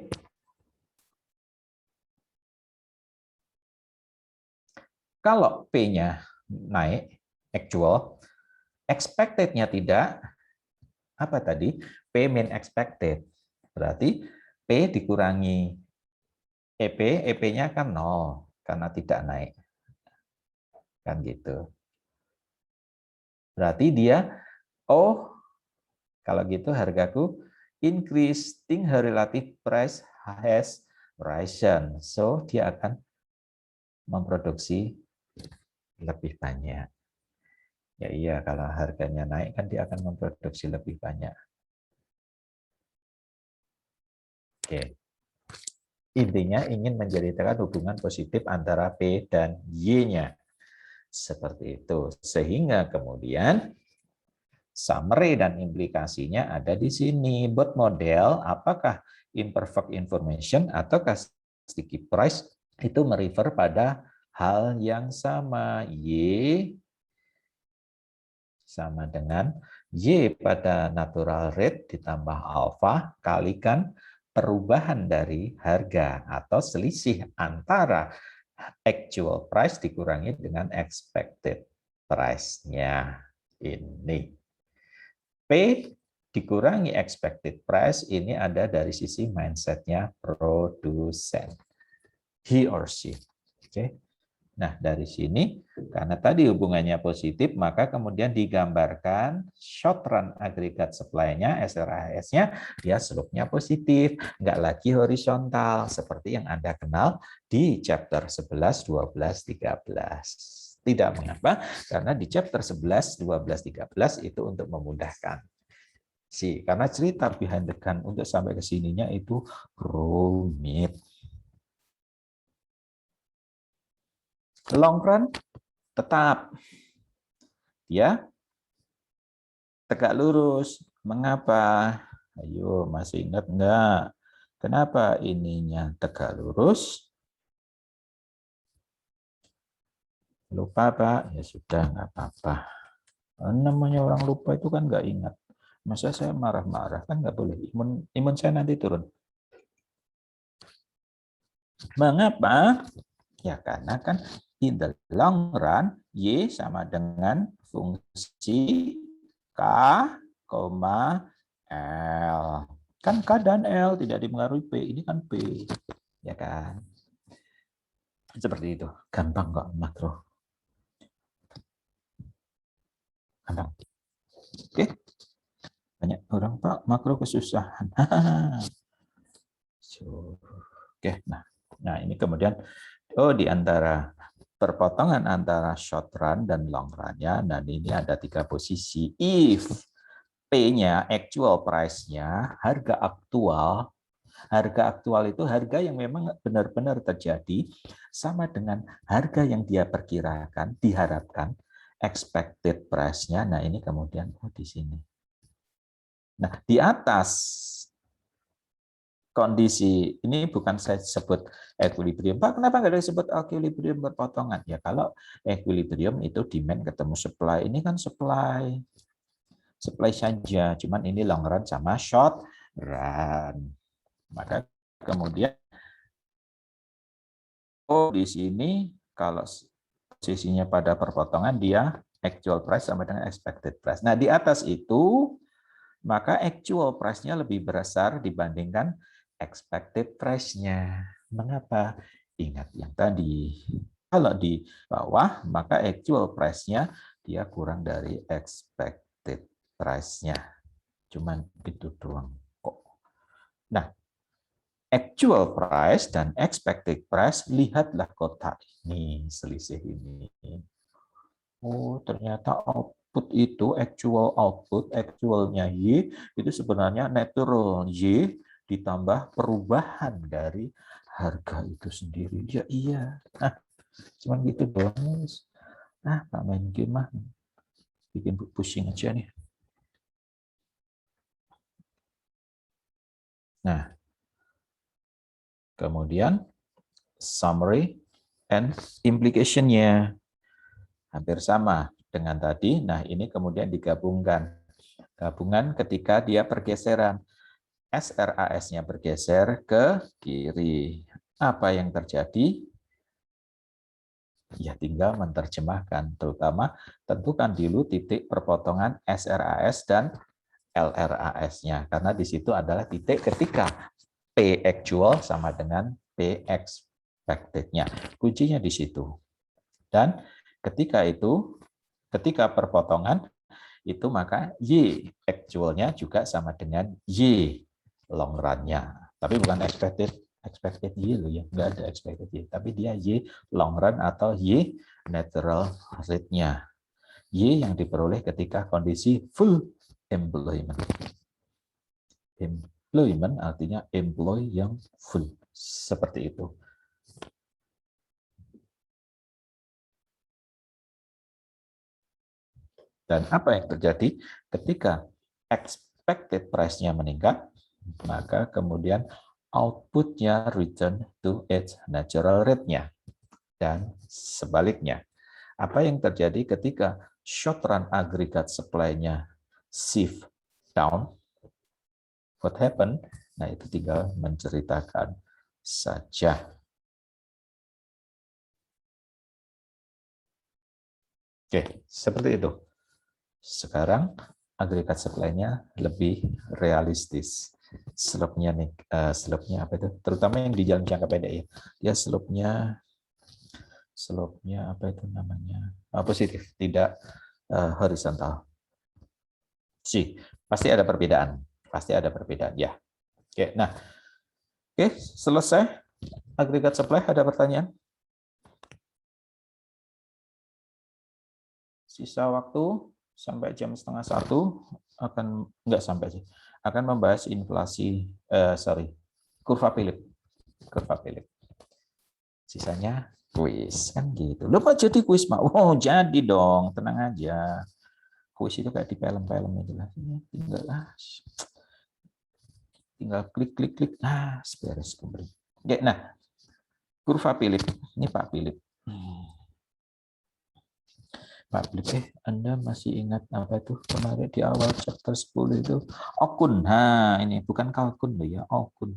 Kalau P-nya naik, actual, expected-nya tidak, apa tadi? P min expected. Berarti P dikurangi EP, EP-nya kan 0 karena tidak naik. Kan gitu. Berarti dia, oh, kalau gitu hargaku increasing her relative price has risen. So, dia akan memproduksi lebih banyak. Ya iya, kalau harganya naik kan dia akan memproduksi lebih banyak. Oke. Intinya ingin menjadikan hubungan positif antara P dan Y-nya. Seperti itu. Sehingga kemudian summary dan implikasinya ada di sini. Buat model, apakah imperfect information ataukah sticky price itu merefer pada hal yang sama. Y sama dengan Y pada natural rate ditambah alpha kalikan perubahan dari harga atau selisih antara actual price dikurangi dengan expected price-nya. Ini. P dikurangi expected price, ini ada dari sisi mindset-nya produsen. He or she. Oke. Nah, dari sini, karena tadi hubungannya positif, maka kemudian digambarkan short run agregat supply-nya, SRAS-nya, dia slope-nya positif, nggak lagi horizontal, seperti yang Anda kenal di chapter 11, 12, 13. Tidak mengapa, karena di chapter 11, 12, 13 itu untuk memudahkan. Karena cerita behind the gun untuk sampai ke sininya itu rumit. Long run tetap ya tegak lurus. Mengapa? Ayo, masih ingat enggak? Kenapa ininya tegak lurus? Lupa Pak? Ya sudah, nggak apa-apa. Namanya orang lupa itu kan nggak ingat. Masa saya marah-marah kan nggak boleh. Imun saya nanti turun. Mengapa? Ya karena kan in the long run, Y sama dengan fungsi K, L. Kan K dan L tidak dipengaruhi P, ini kan P. Ya kan? Seperti itu. Gampang kok makro. Gampang. Oke. Banyak orang Pak makro kesusahan. Oke, nah ini kemudian di antara perpotongan antara short run dan long run-nya, nah ini ada 3 posisi. If P-nya, actual price-nya, harga aktual itu harga yang memang benar-benar terjadi, sama dengan harga yang dia perkirakan, diharapkan, expected price-nya, nah ini kemudian di sini. Nah, di atas kondisi ini bukan saya sebut equilibrium. Pak, kenapa nggak disebut equilibrium berpotongan? Ya kalau equilibrium itu demand ketemu supply. Ini kan supply saja. Cuman ini long run sama short run. Maka kemudian di sini kalau posisinya pada perpotongan, dia actual price sama dengan expected price. Nah, di atas itu, maka actual price-nya lebih besar dibandingkan expected price-nya. Mengapa? Ingat yang tadi. Kalau di bawah, maka actual price-nya dia kurang dari expected price-nya. Cuman itu doang kok. Nah, actual price dan expected price, lihatlah kotak ini, selisih ini. Oh, ternyata output itu, actual output, actualnya Y, itu sebenarnya natural Y ditambah perubahan dari harga itu sendiri. Ya iya. Nah, cuman gitu doang. Nah, tak main game mah. Bikin pusing aja nih. Nah, kemudian summary and implication-nya hampir sama dengan tadi. Nah, ini kemudian digabungkan. Gabungan ketika dia pergeseran. SRAS-nya bergeser ke kiri. Apa yang terjadi? Ya, tinggal menerjemahkan. Terutama tentukan dulu titik perpotongan SRAS dan LRAS-nya. Karena di situ adalah titik ketika P actual sama dengan P expected-nya. Kuncinya di situ. Dan ketika itu, ketika perpotongan, itu maka Y actual-nya juga sama dengan Y long run-nya. Tapi bukan expected Y loh ya, nggak ada expected Y. Tapi dia Y long run atau Y natural rate-nya. Y yang diperoleh ketika kondisi full employment. Employment artinya employee yang full. Seperti itu. Dan apa yang terjadi ketika expected price-nya meningkat, maka kemudian output-nya return to its natural rate-nya. Dan sebaliknya, apa yang terjadi ketika short run aggregate supply-nya shift down, what happen? Nah, itu tinggal menceritakan saja. Oke, seperti itu. Sekarang agregat supply-nya lebih realistis. Slope-nya nih, slope-nya apa itu? Terutama yang di jalan jangka pendek ya. Dia slope-nya apa itu namanya? Positif, tidak horizontal. Sih, pasti ada perbedaan. Pasti ada perbedaan ya. Oke, nah. Oke, selesai agregat supply, ada pertanyaan? Sisa waktu sampai jam 12:30 akan enggak sampai sih, akan membahas inflasi kurva Philip. Sisanya kuis kan gitu. Lupa jadi kuis Pak. Oh, jadi dong, tenang aja. Kuis itu kayak di film-film itu lah. Tinggal klik. Nah, beres kembali. Oke, nah. Kurva Philip. Ini Pak Philip. Pak Philip, Anda masih ingat apa itu kemarin di awal chapter 10 itu? Okun. Nah, ini bukan kalkun loh ya, okun.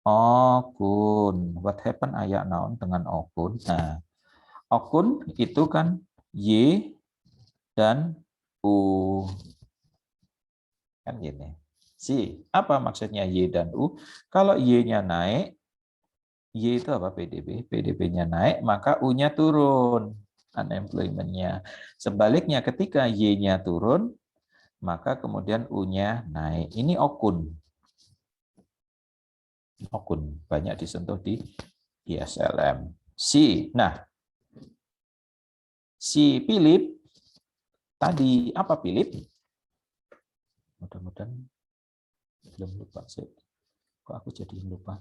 Okun. What happen ayak naon dengan okun? Nah, okun itu kan Y dan U. Kan gini. Apa maksudnya Y dan U? Kalau Y-nya naik, Y itu apa PDB? PDB-nya naik, maka U-nya turun. Unemployment-nya. Sebaliknya ketika Y-nya turun, maka kemudian U-nya naik. Ini okun. Okun banyak disentuh di ISLM. Nah, si Philip tadi apa Philip? Mudah-mudahan belum lupa sih. Kok aku jadi lupa?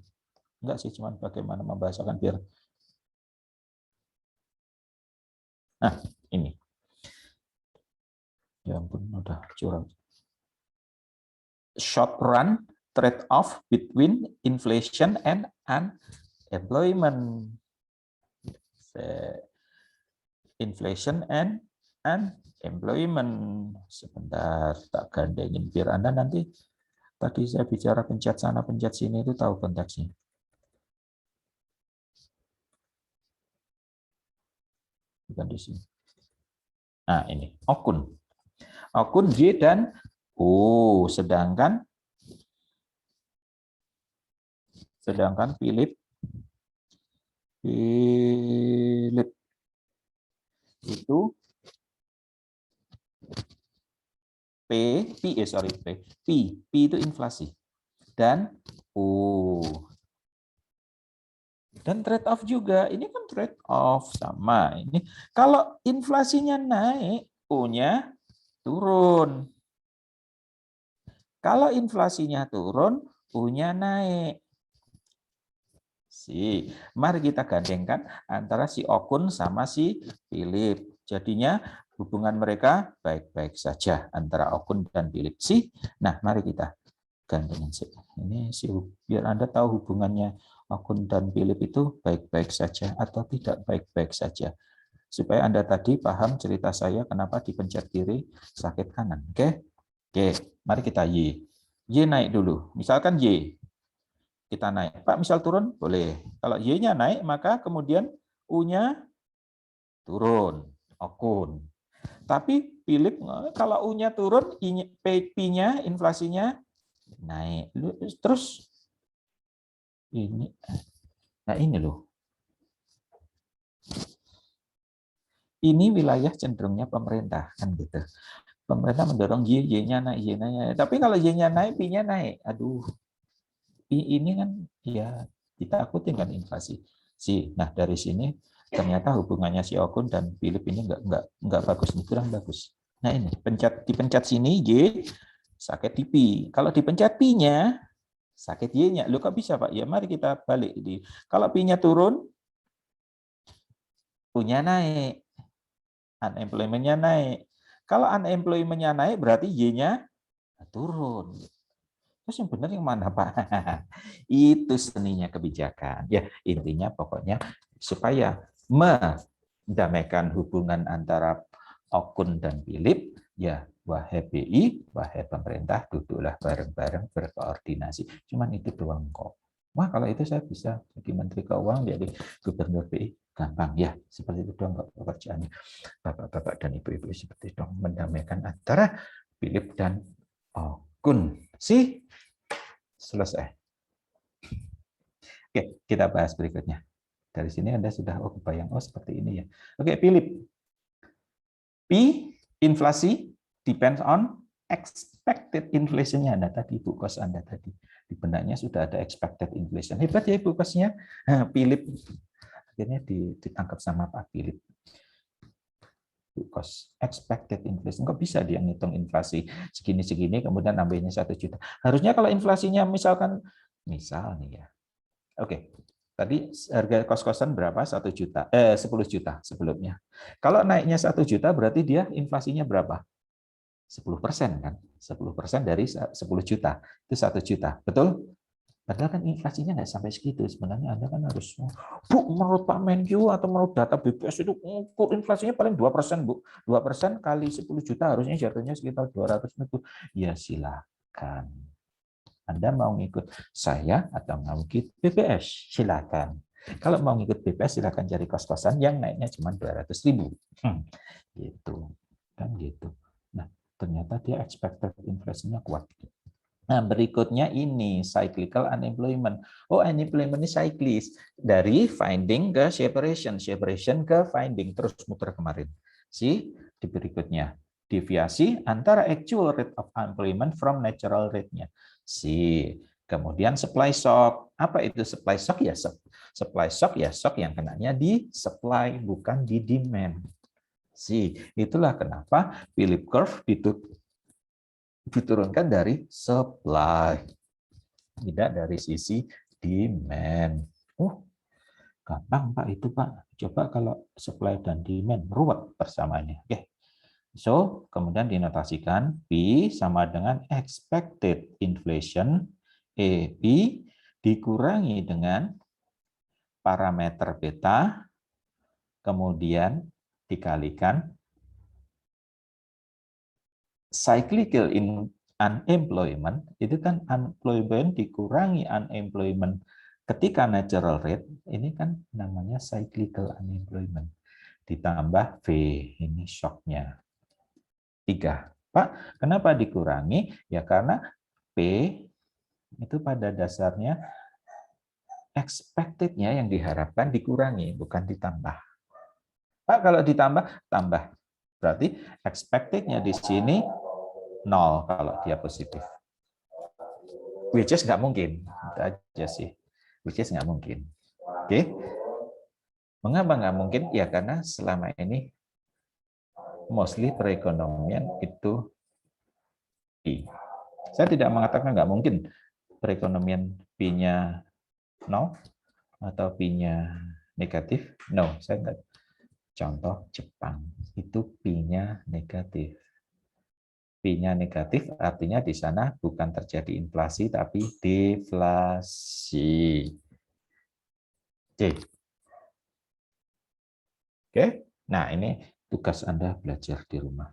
Enggak sih, cuman bagaimana membahasakan biar. Nah, ini. Ya ampun, udah curang. Short run trade-off between inflation and unemployment. Inflation and unemployment. Sebentar, tak gandengin biar Anda nanti tadi saya bicara pencet sana pencet sini itu tahu konteksnya. bukan di sini. Nah, ini Okun. Okun Y dan O, sedangkan Philip itu P itu inflasi dan O. Dan trade off juga, ini kan trade off sama ini. Kalau inflasinya naik, O-nya turun. Kalau inflasinya turun, U-nya naik. Mari kita gandengkan antara si Okun sama si Philip. Jadinya hubungan mereka baik-baik saja antara Okun dan Philip. Nah, mari kita gandengin sih. Ini sih biar Anda tahu hubungannya Okun dan Philip itu baik-baik saja atau tidak baik-baik saja. Supaya Anda tadi paham cerita saya kenapa dipencet kiri sakit kanan. Oke? Oke, mari kita Y. Y naik dulu. Misalkan Y. Kita naik. Pak, misal turun? Boleh. Kalau Y-nya naik, maka kemudian U-nya turun. Okun. Tapi Philip, kalau U-nya turun, P-nya, inflasinya naik. Terus, ini. Nah, ini loh. Ini wilayah cenderungnya pemerintah. Kan gitu. Pemerintah mendorong Y-nya naik, Y-nya naik. Tapi kalau Y-nya naik, P-nya naik. Aduh. Ini kan ya ditakutin kan inflasi. Nah, dari sini ternyata hubungannya si Okun dan Philip ini enggak bagus, kurang bagus. Nah, ini dipencet sini Y sakit di P. Kalau dipencet P-nya sakit Y-nya. Loh, kok bisa, Pak? Ya mari kita balik di. Kalau P-nya turun, U-nya naik. Unemployment-nya naik. Kalau unemployment-nya naik berarti Y-nya turun. Terus yang benar yang mana, Pak? Itu seninya kebijakan. Ya, intinya pokoknya supaya mendamaikan hubungan antara Okun dan Philip, ya wahai BI, wahai pemerintah, duduklah bareng-bareng berkoordinasi. Cuman itu doang kok. Wah, kalau itu saya bisa jadi Menteri Keuangan, jadi Gubernur BI, gampang ya. Seperti itu doang kok pekerjaannya. Bapak-bapak dan ibu-ibu seperti itu mendamaikan antara Philip dan Okun. Selesai. Oke, kita bahas berikutnya. Dari sini Anda sudah kebayang, seperti ini ya. Oke, Philip. P, inflasi, depends on expected inflation-nya Anda tadi, ibu kos Anda tadi. Di benaknya sudah ada expected inflation. Hebat ya ibu kosnya. Philip. Akhirnya ditangkap sama Pak Philip. Cost expected inflation, kok bisa dia ngitung inflasi segini-segini kemudian nambahinnya 1 juta. Harusnya kalau inflasinya misalkan misal nih ya. Oke. Tadi harga kos-kosan berapa? 1 juta. 10 juta sebelumnya. Kalau naiknya 1 juta berarti dia inflasinya berapa? 10% kan? 10% dari 10 juta. Itu 1 juta. Betul? Padahal kan inflasinya nggak sampai segitu. Sebenarnya Anda kan harus, Bu, menurut Pak Menkyu atau menurut data BPS itu ukur inflasinya paling 2%, Bu. 2% kali 10 juta harusnya jatuhnya sekitar 200 ribu. Ya silakan. Anda mau ngikut saya atau mau ngikut BPS? Silakan. Kalau mau ngikut BPS, silakan cari kos-kosan yang naiknya cuma 200 ribu. Gitu. Kan gitu. Nah, ternyata dia expected inflasinya kuat. Nah, berikutnya ini cyclical unemployment. Unemployment ini cyclis dari finding ke separation, separation ke finding, terus muter kemarin. Di berikutnya deviasi antara actual rate of unemployment from natural rate-nya. Kemudian supply shock. Apa itu supply shock ya? Supply shock ya shock yang kenanya di supply bukan di demand. Itulah kenapa Philip curve diturunkan dari supply, tidak dari sisi demand. Gampang Pak itu Pak. Coba kalau supply dan demand ruwet bersamanya. Oke. Kemudian dinotasikan P sama dengan expected inflation EP dikurangi dengan parameter beta, kemudian dikalikan cyclical unemployment, itu kan unemployment dikurangi unemployment ketika natural rate, ini kan namanya cyclical unemployment. ditambah V, ini shocknya 3. Pak, kenapa dikurangi? Ya karena P itu pada dasarnya expected-nya yang diharapkan dikurangi, bukan ditambah. Pak, kalau ditambah, tambah. Berarti expected-nya di sini 0 kalau dia positif. Which is nggak mungkin. Itu aja sih. Which is nggak mungkin. Oke. Mengapa nggak mungkin? Ya karena selama ini mostly perekonomian itu P. Saya tidak mengatakan nggak mungkin perekonomian P-nya 0 atau P-nya negatif. No, saya nggak. Contoh Jepang, itu P-nya negatif. P-nya negatif artinya di sana bukan terjadi inflasi, tapi deflasi. Oke, nah ini tugas Anda belajar di rumah.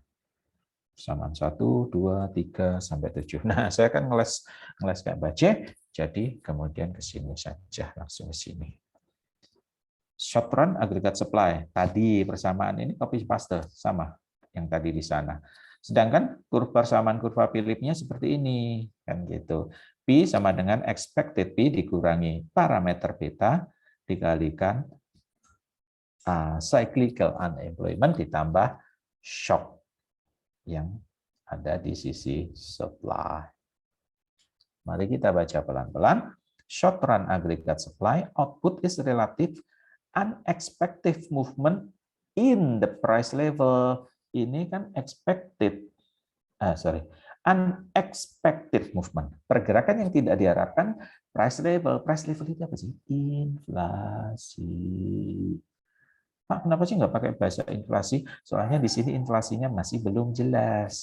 Persamaan 1, 2, 3, sampai 7. Nah, saya akan ngeles kayak baca, jadi kemudian ke sini saja, langsung ke sini. Short run aggregate supply. Tadi persamaan ini copy paste sama yang tadi di sana. Sedangkan persamaan kurva Philip-nya seperti ini, kan gitu. P sama dengan expected P dikurangi parameter beta dikalikan cyclical unemployment ditambah shock yang ada di sisi supply. Mari kita baca pelan-pelan. Short run aggregate supply output is relative unexpected movement in the price level. Ini kan unexpected movement. Pergerakan yang tidak diharapkan price level. Price level itu apa sih? Inflasi. Pak, kenapa sih nggak pakai bahasa inflasi? Soalnya di sini inflasinya masih belum jelas.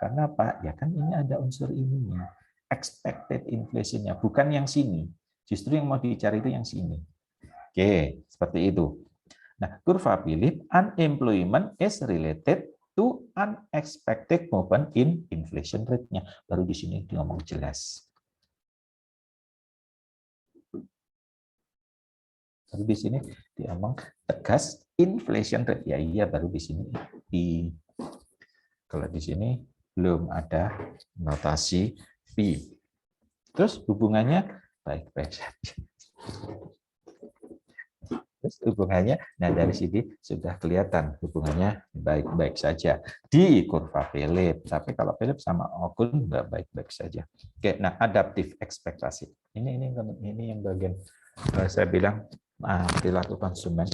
Karena Pak, ya kan ini ada unsur ininya. Expected inflation-nya, bukan yang sini. Justru yang mau dicari itu yang sini. Oke, seperti itu. Nah, kurva Philip, unemployment is related to unexpected movement in inflation rate-nya. Baru di sini ngomong jelas. Baru di sini diomong tegas inflation rate. Ya iya, baru di sini. Kalau di sini belum ada notasi P. Terus hubungannya baik-baik saja. Terus hubungannya, nah dari sini sudah kelihatan hubungannya baik-baik saja di kurva Philip. Tapi kalau Philip sama Okun nggak baik-baik saja. Oke, nah adaptive ekspektasi. Ini yang bagian saya bilang perilaku konsumen.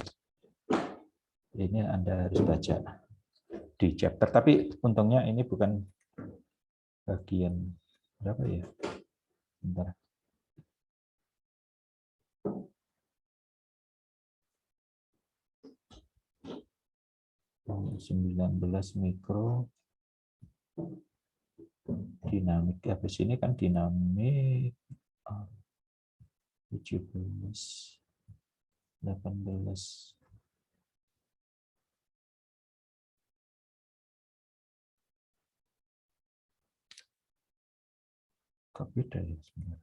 Ini Anda harus baca di chapter. Tapi untungnya ini bukan bagian berapa ya? Bentar. Oh, 19 mikro dinamik. Habis ini kan dinamik 17 18 kok beda ya sebenarnya.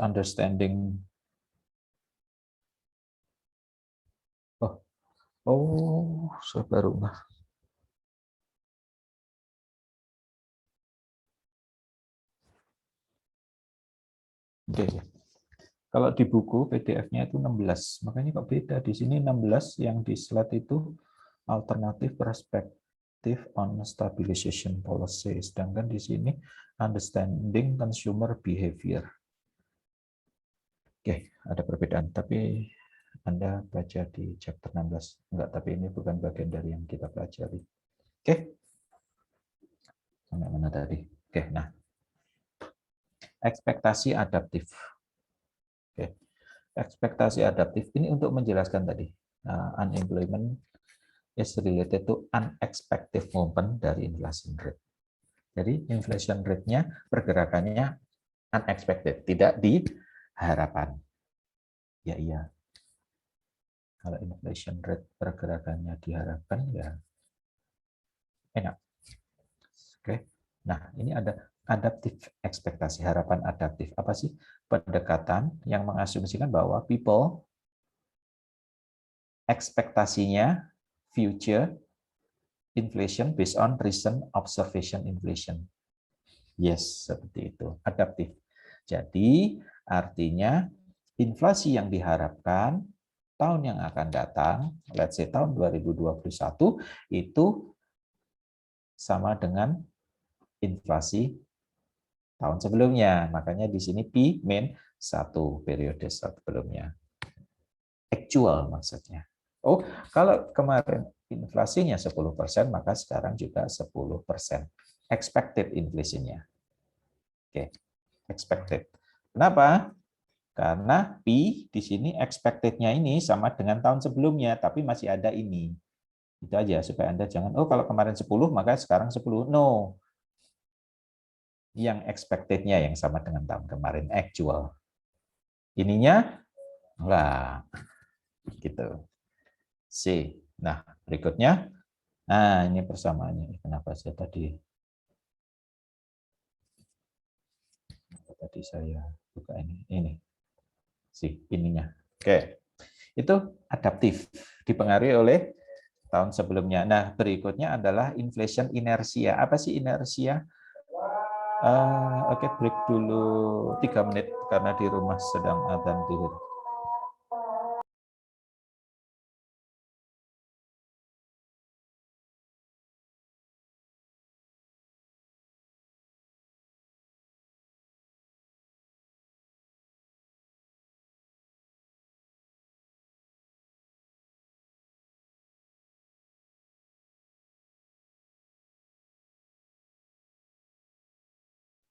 Understanding. Oh, saya baru nggak. Oke. Kalau di buku PDF-nya itu 16, makanya kok beda. Di sini 16, yang di slide itu alternatif perspektif on stabilization policy. Sedangkan di sini understanding consumer behavior. Oke, ada perbedaan. Tapi Anda baca di chapter 16. Enggak, tapi ini bukan bagian dari yang kita pelajari. Oke. Sampai mana tadi? Oke, nah. Ekspektasi adaptif. Oke. Ekspektasi adaptif ini untuk menjelaskan tadi unemployment is related to unexpected movement dari inflation rate. Jadi inflation rate-nya pergerakannya unexpected, tidak diharapkan. Ya iya. Kalau inflation rate pergerakannya diharapkan ya enak. Oke. Nah, ini ada adaptif ekspektasi, harapan adaptif. Apa sih? Pendekatan yang mengasumsikan bahwa people ekspektasinya future inflation based on recent observation inflation. Yes, seperti itu. Adaptif. Jadi, artinya inflasi yang diharapkan tahun yang akan datang, let's say tahun 2021, itu sama dengan inflasi tahun sebelumnya. Makanya di sini P-1 periode sebelumnya. Actual maksudnya. Oh, kalau kemarin inflasinya 10%, maka sekarang juga 10%. Expected inflasinya. Oke, expected. Kenapa? Karena P di sini expected-nya ini sama dengan tahun sebelumnya, tapi masih ada ini. Itu aja, supaya Anda jangan, oh kalau kemarin 10, maka sekarang 10. No. Yang expected-nya yang sama dengan tahun kemarin, actual. Ininya, enggak. Gitu. C. Nah, berikutnya. Nah, ini persamaannya. Kenapa saya tadi saya buka ini. Ini. Si, ininya. Oke. Itu adaptif. Dipengaruhi oleh tahun sebelumnya. Nah, berikutnya adalah inflation inersia. Apa sih inersia? Oke, break dulu 3 menit karena di rumah sedang adzan zuhur.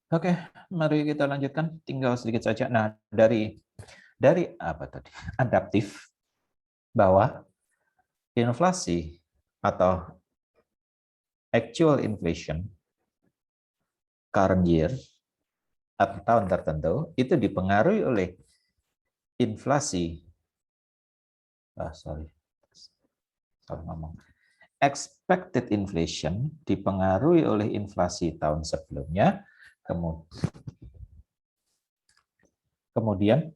Oke, mari kita lanjutkan. Tinggal sedikit saja. Nah, dari apa tadi? Adaptif, bahwa inflasi atau actual inflation current year atau tahun tertentu itu dipengaruhi oleh inflasi. Salah ngomong. Expected inflation dipengaruhi oleh inflasi tahun sebelumnya. Kemudian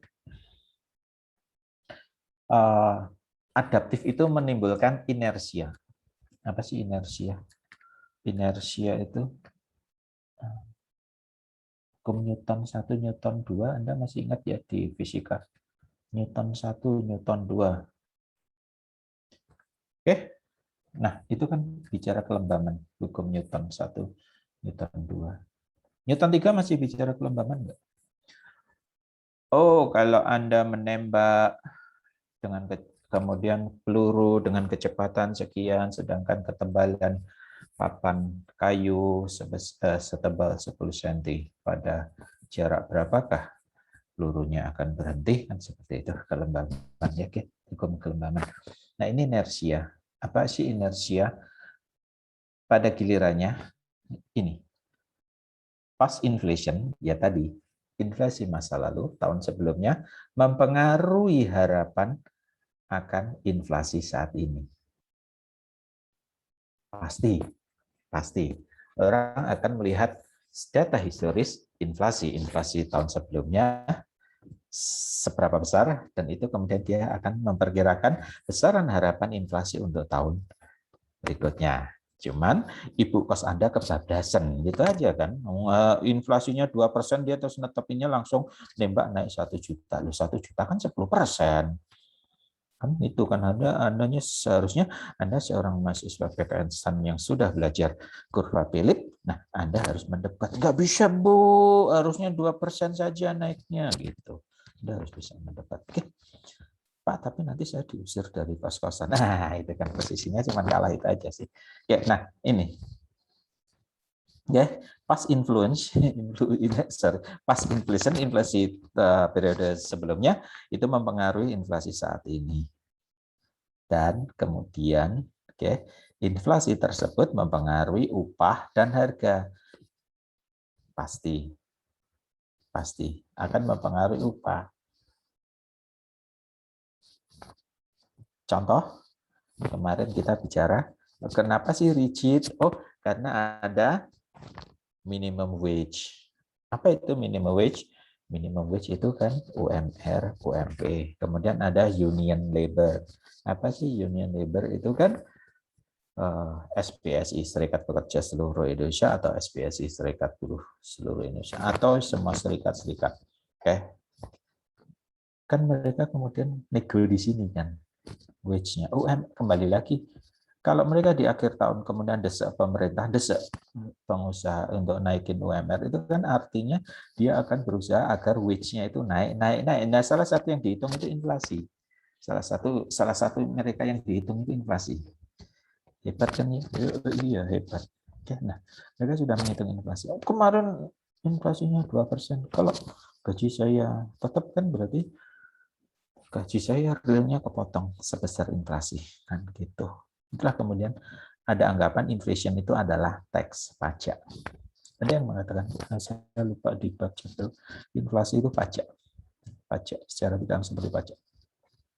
adaptif itu menimbulkan inersia. Apa sih inersia? Inersia itu hukum Newton 1, Newton 2, Anda masih ingat ya di fisika? Newton 1, Newton 2. Oke. Nah, itu kan bicara kelembaman, hukum Newton 1, Newton 2. Newton 3 masih bicara kelembaman enggak? Oh, kalau Anda menembak dengan kemudian peluru dengan kecepatan sekian, sedangkan ketebalan papan kayu setebal 10 cm, pada jarak berapakah pelurunya akan berhenti? Kan seperti itu kelembaban, ya, hukum kelembaban. Nah, ini inersia. Apa sih inersia? Pada gilirannya ini past inflation, ya tadi inflasi masa lalu tahun sebelumnya mempengaruhi harapan akan inflasi saat ini. Pasti orang akan melihat data historis inflasi tahun sebelumnya seberapa besar, dan itu kemudian dia akan memperkirakan besaran harapan inflasi untuk tahun berikutnya. Cuman ibu kos Anda kecerdasan gitu aja kan. Inflasinya 2%, dia terus netepinnya langsung nembak naik 1 juta. Loh, 1 juta kan 10%. Kan itu kan Andanya seharusnya Anda seorang mahasiswa PKN yang sudah belajar kurva Philip. Nah, Anda harus mendebat. Nggak bisa, Bu. Harusnya 2% saja naiknya gitu. Anda harus bisa mendebat. Oke. Pak, tapi nanti saya diusir dari kos-kosan. Nah, itu kan posisinya cuma kalah itu aja sih. Ya, nah ini. Ya, pas inflation, inflasi periode sebelumnya itu mempengaruhi inflasi saat ini. Dan kemudian, inflasi tersebut mempengaruhi upah dan harga. Pasti akan mempengaruhi upah. Contoh, kemarin kita bicara, kenapa sih rigid? Oh, karena ada minimum wage. Apa itu minimum wage? Minimum wage itu kan UMR, UMP. Kemudian ada union labor. Apa sih union labor? Itu kan SPSI, Serikat Pekerja Seluruh Indonesia, atau SPSI, Serikat Buruh Seluruh Indonesia, atau semua serikat-serikat. Oke. Kan mereka kemudian nego di sini kan wage-nya. Kembali lagi, kalau mereka di akhir tahun kemudian desak pemerintah, desak pengusaha untuk naikin UMR, itu kan artinya dia akan berusaha agar wage-nya itu naik. Nah, salah satu yang dihitung itu inflasi. Salah satu mereka yang dihitung itu inflasi. Hebat kan ya? Iya, hebat. Oke, nah, mereka sudah menghitung inflasi. Kemarin inflasinya 2%. Kalau gaji saya tetap, kan berarti gaji saya realnya kepotong sebesar inflasi, kan gitu. Itulah kemudian ada anggapan inflation itu adalah tax, pajak. Ada yang mengatakan, saya lupa di bab chapter, inflasi itu pajak. Pajak secara tidak seperti pajak.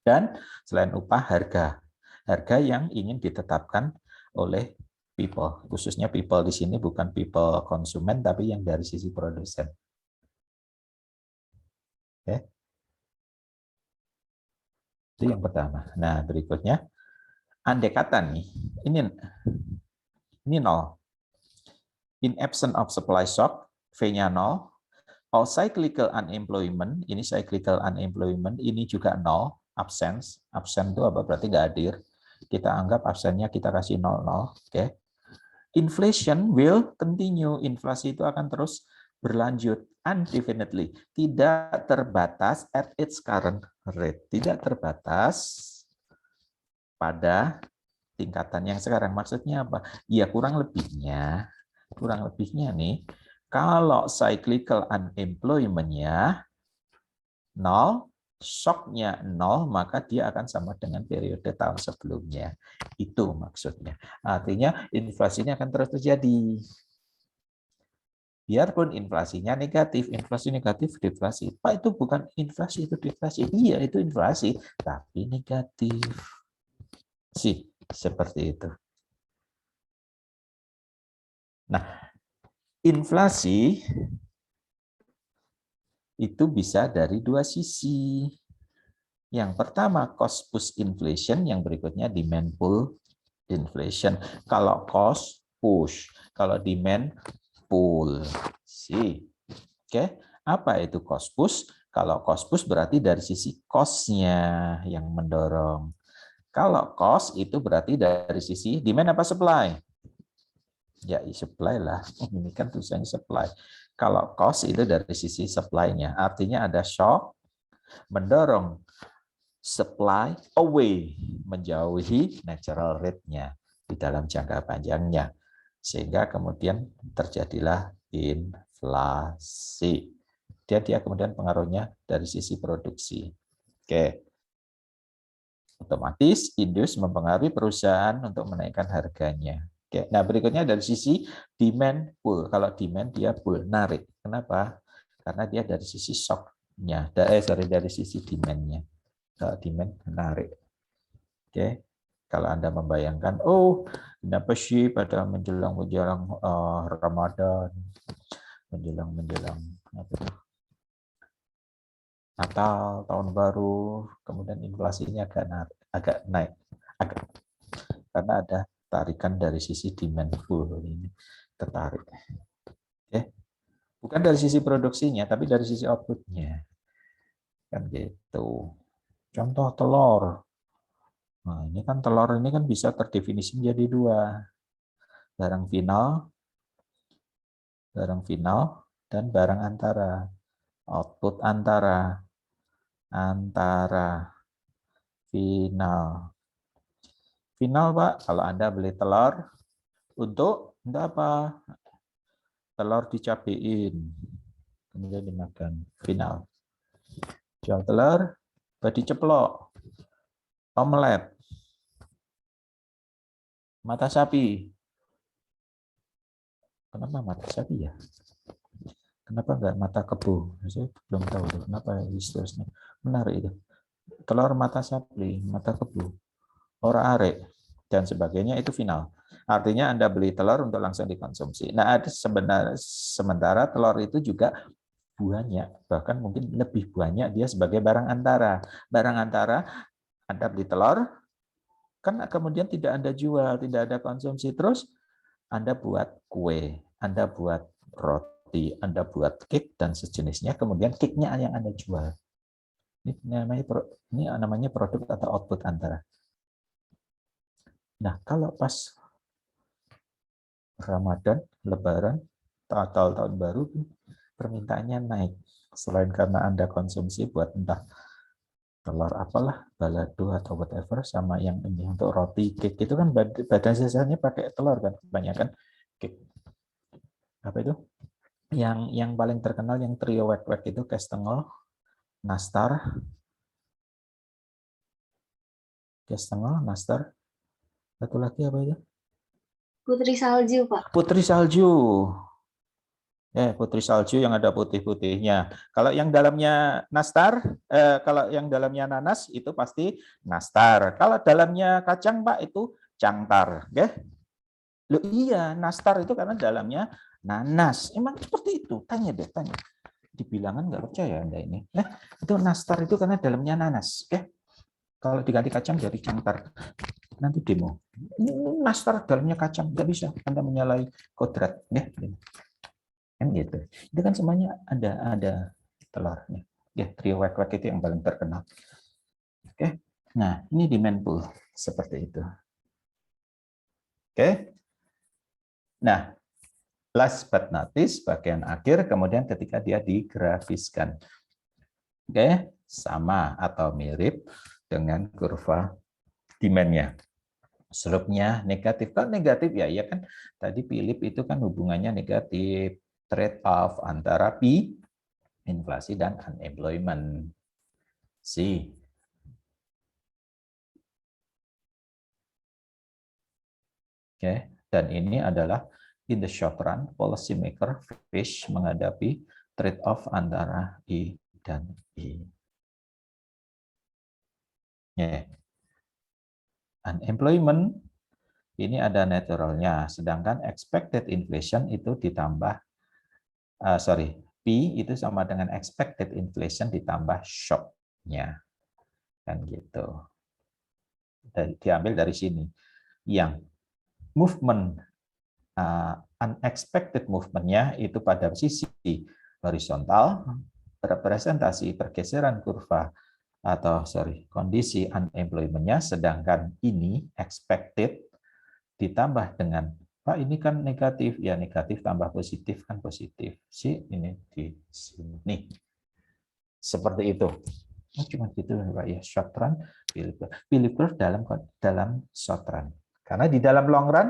Dan selain upah, harga yang ingin ditetapkan oleh people. Khususnya people di sini bukan people konsumen, tapi yang dari sisi produsen. Oke. Itu yang pertama. Nah, berikutnya, andai kata nih, ini nol. In absence of supply shock, V-nya nol. Or cyclical unemployment, ini cyclical unemployment, ini juga nol. Absence itu apa? Berarti nggak hadir. Kita anggap absennya kita kasih 0,0. Oke. Inflation will continue. Inflasi itu akan terus berlanjut indefinitely. Tidak terbatas at its current rate. Tidak terbatas pada tingkatan yang sekarang. Maksudnya apa? Ya kurang lebihnya nih, kalau cyclical unemployment-nya 0, shock-nya 0, maka dia akan sama dengan periode tahun sebelumnya. Itu maksudnya. Artinya inflasi ini akan terus terjadi. Biarpun inflasinya negatif, deflasi. Pak, itu bukan inflasi, itu deflasi. Iya, itu inflasi, tapi negatif. Sih, seperti itu. Nah, inflasi itu bisa dari dua sisi. Yang pertama cost push inflation, yang berikutnya demand pull inflation. Kalau cost push, kalau demand pull. Oke, apa itu cost push? Kalau cost push berarti dari sisi cost-nya yang mendorong. Kalau cost itu berarti dari sisi demand apa supply? Ya, supply lah. Ini kan tulisannya supply. Kalau cost itu dari sisi supply-nya. Artinya ada shock mendorong supply away, menjauhi natural rate-nya di dalam jangka panjangnya. Sehingga kemudian terjadilah inflasi. Dia kemudian pengaruhnya dari sisi produksi. Oke. Otomatis industri mempengaruhi perusahaan untuk menaikkan harganya. Oke. Nah, berikutnya dari sisi demand pull. Kalau demand dia pull, narik. Kenapa? Karena dia dari sisi shock-nya, dari sisi demand-nya. Kalau demand menarik. Oke. Kalau Anda membayangkan, oh, kenapa sih pada menjelang Ramadan, menjelang Natal, tahun baru, kemudian inflasinya agak naik, karena ada tarikan dari sisi demand pull ini tertarik. Oke. Bukan dari sisi produksinya, tapi dari sisi outputnya. Kan gitu. Contoh telur. Nah, ini kan telur ini kan bisa terdefinisi menjadi dua. Barang final, dan barang antara. Output antara final. Final, Pak, kalau Anda beli telur untuk apa? Telur dicabein, kemudian dimakan. Final. Jual telur, badi ceplok, omelet, mata sapi. Kenapa mata sapi ya? Kenapa enggak mata kebo? Saya belum tahu tuh. Kenapa istilahnya. Menarik itu. Telur mata sapi, mata kebo. Ora arek. dan sebagainya itu final. Artinya Anda beli telur untuk langsung dikonsumsi. Nah, ada sementara telur itu juga banyak, bahkan mungkin lebih banyak dia sebagai barang antara. Barang antara Anda beli telur, kan kemudian tidak Anda jual, tidak ada konsumsi. Terus Anda buat kue, Anda buat roti, Anda buat cake dan sejenisnya, kemudian cake-nya yang Anda jual. Ini namanya produk atau output antara. Nah, kalau pas Ramadan, Lebaran, atau tahun baru, permintaannya naik. Selain karena Anda konsumsi buat entah telur apalah, balado atau whatever, sama yang ini untuk roti, cake itu kan badan sisanya pakai telur kan, kebanyakan cake. Apa itu? Yang paling terkenal yang trio wek-wek itu Kastengel, Nastar, satu lagi apa itu? Putri Salju, Pak. Putri Salju. Putri Salju yang ada putih-putihnya. Kalau yang dalamnya nastar, kalau yang dalamnya nanas itu pasti nastar. Kalau dalamnya kacang, Pak, itu cangkar. Oke? Loh iya, nastar itu karena dalamnya nanas. Emang seperti itu? Tanya deh, tanya. Dibilangan nggak percaya Anda ini. Itu nastar itu karena dalamnya nanas. Oke? Kalau diganti kacang jadi cangkar. Nanti demo. Nastar dalamnya kacang, nggak bisa. Anda menyalahi kodrat. Ya, kan gitu. Itu kan semuanya ada telurnya. Ya, trio wek-wek itu yang paling terkenal. Oke. Nah, ini demand pool seperti itu. Oke. Nah, last but not least, bagian akhir kemudian ketika dia digrafiskan. Oke, sama atau mirip dengan kurva demand-nya. Slope-nya negatif. Kalau negatif ya kan tadi Philip itu kan hubungannya negatif, trade off antara P inflasi dan unemployment. C. Oke, dan ini adalah in the short run policy maker fish menghadapi trade off antara I dan I. Ya. Unemployment ini ada naturalnya, sedangkan expected inflation itu ditambah, P itu sama dengan expected inflation ditambah shock-nya, kan gitu. Diambil dari sini, yang movement unexpected movement-nya itu pada sisi horizontal, representasi pergeseran kurva kondisi unemployment-nya, sedangkan ini expected ditambah dengan Pak ini kan negatif, ya negatif tambah positif kan positif. Ini di sini. Seperti itu. Nah, cuma gitu Pak ya, short run, Philip curve dalam short run. Karena di dalam long run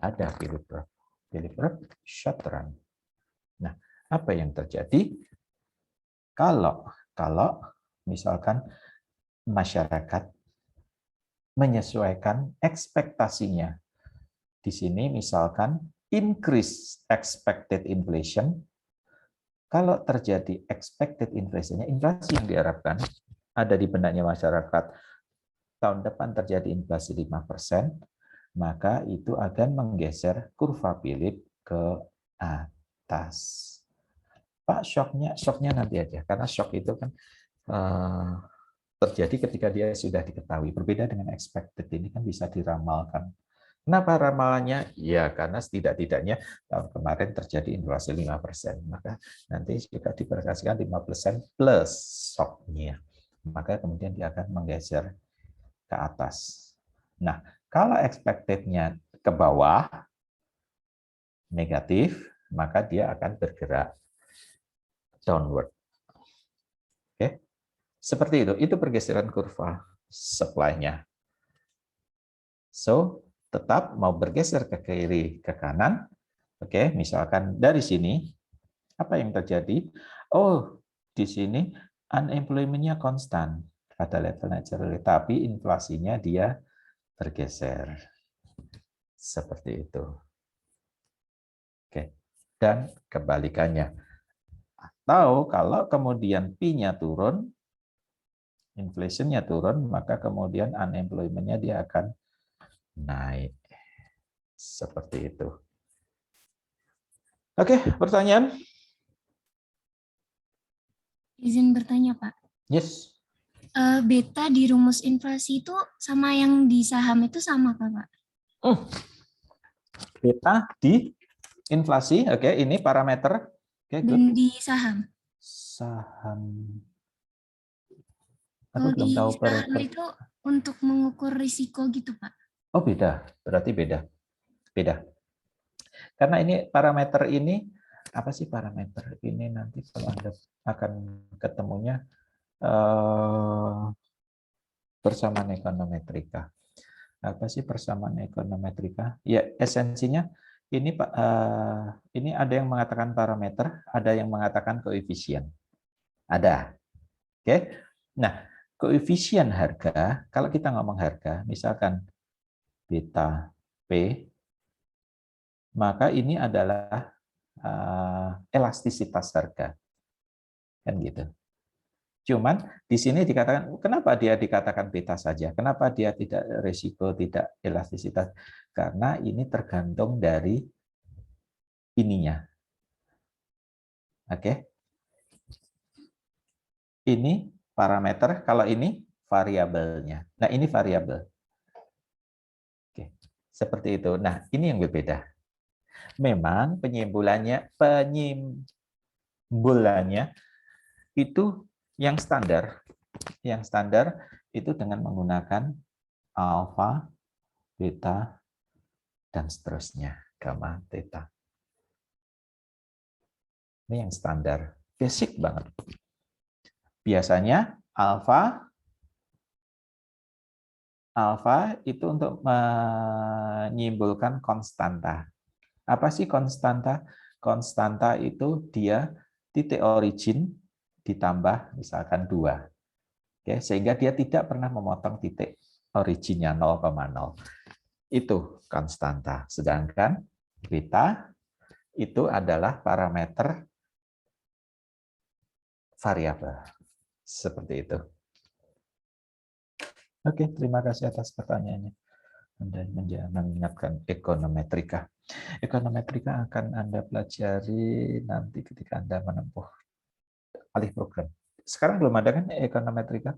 ada Philip curve short run. Nah, apa yang terjadi kalau misalkan masyarakat menyesuaikan ekspektasinya. Di sini misalkan increase expected inflation. Kalau terjadi expected inflation-nya, inflasi yang diharapkan ada di benaknya masyarakat, tahun depan terjadi inflasi 5%, maka itu akan menggeser kurva Philip ke atas. Pak, shocknya nanti aja, karena shock itu kan terjadi ketika dia sudah diketahui. Berbeda dengan expected, ini kan bisa diramalkan. Kenapa ramalannya? Ya, karena setidak-tidaknya tahun kemarin terjadi inflasi 5%. Maka nanti juga diperkasihkan 5% plus shock-nya. Maka kemudian dia akan menggeser ke atas. Nah, kalau expected-nya ke bawah, negatif, maka dia akan bergerak downward. Oke, seperti itu. Itu pergeseran kurva supply-nya. So, tetap mau bergeser ke kiri, ke kanan. Oke, misalkan dari sini, apa yang terjadi? Oh, di sini unemployment-nya konstan pada level natural, tapi inflasinya dia bergeser. Seperti itu. Oke, dan kebalikannya. Atau kalau kemudian P-nya turun, inflation-nya turun, maka kemudian unemployment-nya dia akan naik. Seperti itu. Oke, pertanyaan? Izin bertanya, Pak. Yes. Beta di rumus inflasi itu sama yang di saham itu sama, Pak? Beta di inflasi, oke, ini parameter. Oke, good. Dan di saham. Saham. Aku Kalau belum di tahu saham itu untuk mengukur risiko gitu, Pak. Oh, beda. Berarti beda. Beda. Karena ini parameter ini apa sih parameter? Ini nanti kalau Anda akan ketemunya persamaan ekonometrika. Apa sih persamaan ekonometrika? Ya, esensinya ini Pak, ini ada yang mengatakan parameter, ada yang mengatakan koefisien. Ada. Oke. Nah, koefisien harga, kalau kita ngomong harga, misalkan beta P, maka ini adalah elastisitas harga. Kan gitu. Cuman di sini dikatakan, kenapa dia dikatakan beta saja? Kenapa dia tidak resiko, tidak elastisitas? Karena ini tergantung dari ininya. Oke. Ini parameter, kalau ini variabelnya. Nah, ini variabel. Oke. Seperti itu. Nah, ini yang berbeda. Memang penyimpulannya itu yang standar. Yang standar itu dengan menggunakan alfa, beta, dan seterusnya, gamma, theta. Ini yang standar, basic banget. Biasanya alfa itu untuk menyimpulkan konstanta. Apa sih konstanta? Konstanta itu dia titik origin ditambah misalkan 2. Oke, sehingga dia tidak pernah memotong titik originnya 0,0. Itu konstanta. Sedangkan beta itu adalah parameter variabel. Seperti itu. Oke, terima kasih atas pertanyaannya. Anda mengingatkan ekonometrika. Ekonometrika akan Anda pelajari nanti ketika Anda menempuh alih program. Sekarang belum ada kan ekonometrika?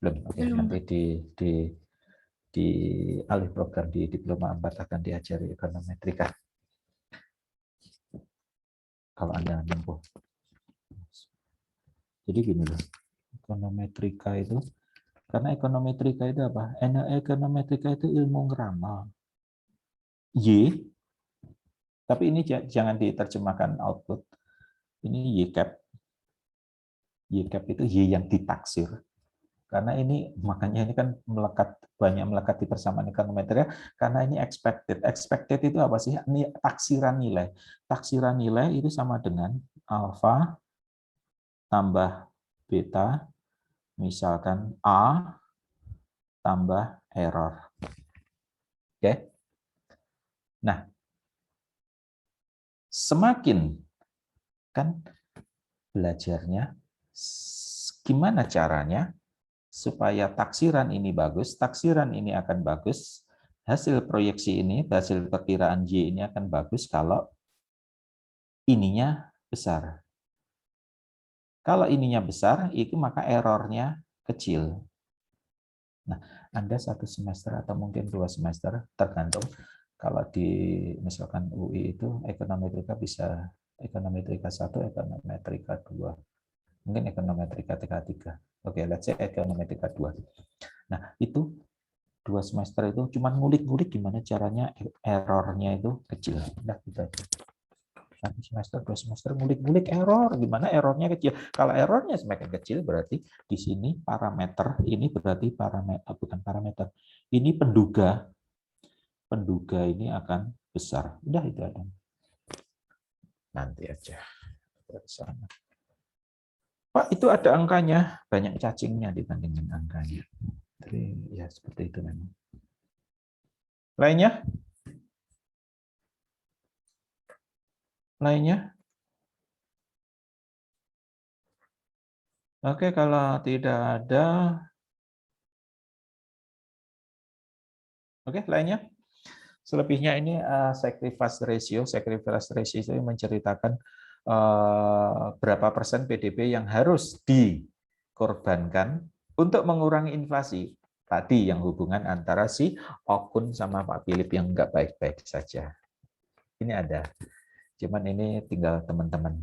Belum. Oke, Belum, nanti Pak. di alih program di diploma 4 akan diajari ekonometrika. Kalau Anda menempuh. Jadi gini loh, ekonometrika itu, karena ekonometrika itu apa? Ekonometrika itu ilmu ngeramal. Y, tapi ini jangan diterjemahkan output. Ini Y-cap. Y-cap itu Y yang ditaksir. Karena ini, makanya ini kan banyak melekat di persamaan ekonometrika, karena ini expected. Expected itu apa sih? Ini taksiran nilai. Taksiran nilai itu sama dengan alfa tambah beta, misalkan A tambah error. Oke. Nah, semakin kan belajarnya gimana caranya supaya taksiran ini bagus, taksiran ini akan bagus, hasil proyeksi ini, hasil perkiraan Y ini akan bagus kalau ininya besar. Kalau ininya besar, itu maka errornya kecil. Nah, Anda 1 semester atau mungkin 2 semester, tergantung. Kalau di misalkan UI itu ekonometrika bisa ekonometrika 1, ekonometrika 2. Mungkin ekonometrika 3. Oke, let's say ekonometrika 2. Nah, itu 2 semester itu cuma ngulik-ngulik gimana caranya errornya itu kecil. Nah, gitu aja. 1 semester, 2 semester ngulik-ngulik error, gimana errornya kecil. Kalau errornya semakin kecil, berarti di sini parameter, ini berarti parameter, bukan parameter, ini penduga ini akan besar. Udah itu ada. Nanti aja. Pak, itu ada angkanya, banyak cacingnya dibandingin angkanya. Jadi ya seperti itu memang. Lainnya? Lainnya? Oke, kalau tidak ada, Oke, lainnya. Selebihnya ini sacrifice ratio. Sacrifice ratio itu menceritakan berapa persen PDB yang harus dikorbankan untuk mengurangi inflasi. Tadi yang hubungan antara si Okun sama Pak Philip yang nggak baik-baik saja. Ini ada. Cuman ini tinggal teman-teman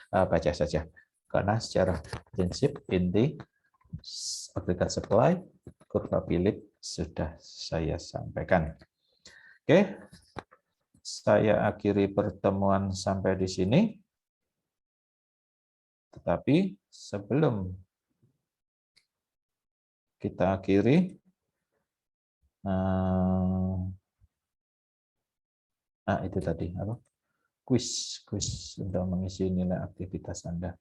baca saja. Karena secara prinsip inti agregat supply kurva Philip sudah saya sampaikan. Oke, saya akhiri pertemuan sampai di sini. Tetapi sebelum kita akhiri, itu tadi apa? Kuis untuk mengisi nilai aktivitas Anda.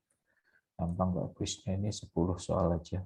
Gampang kok kuisnya, ini 10 soal aja.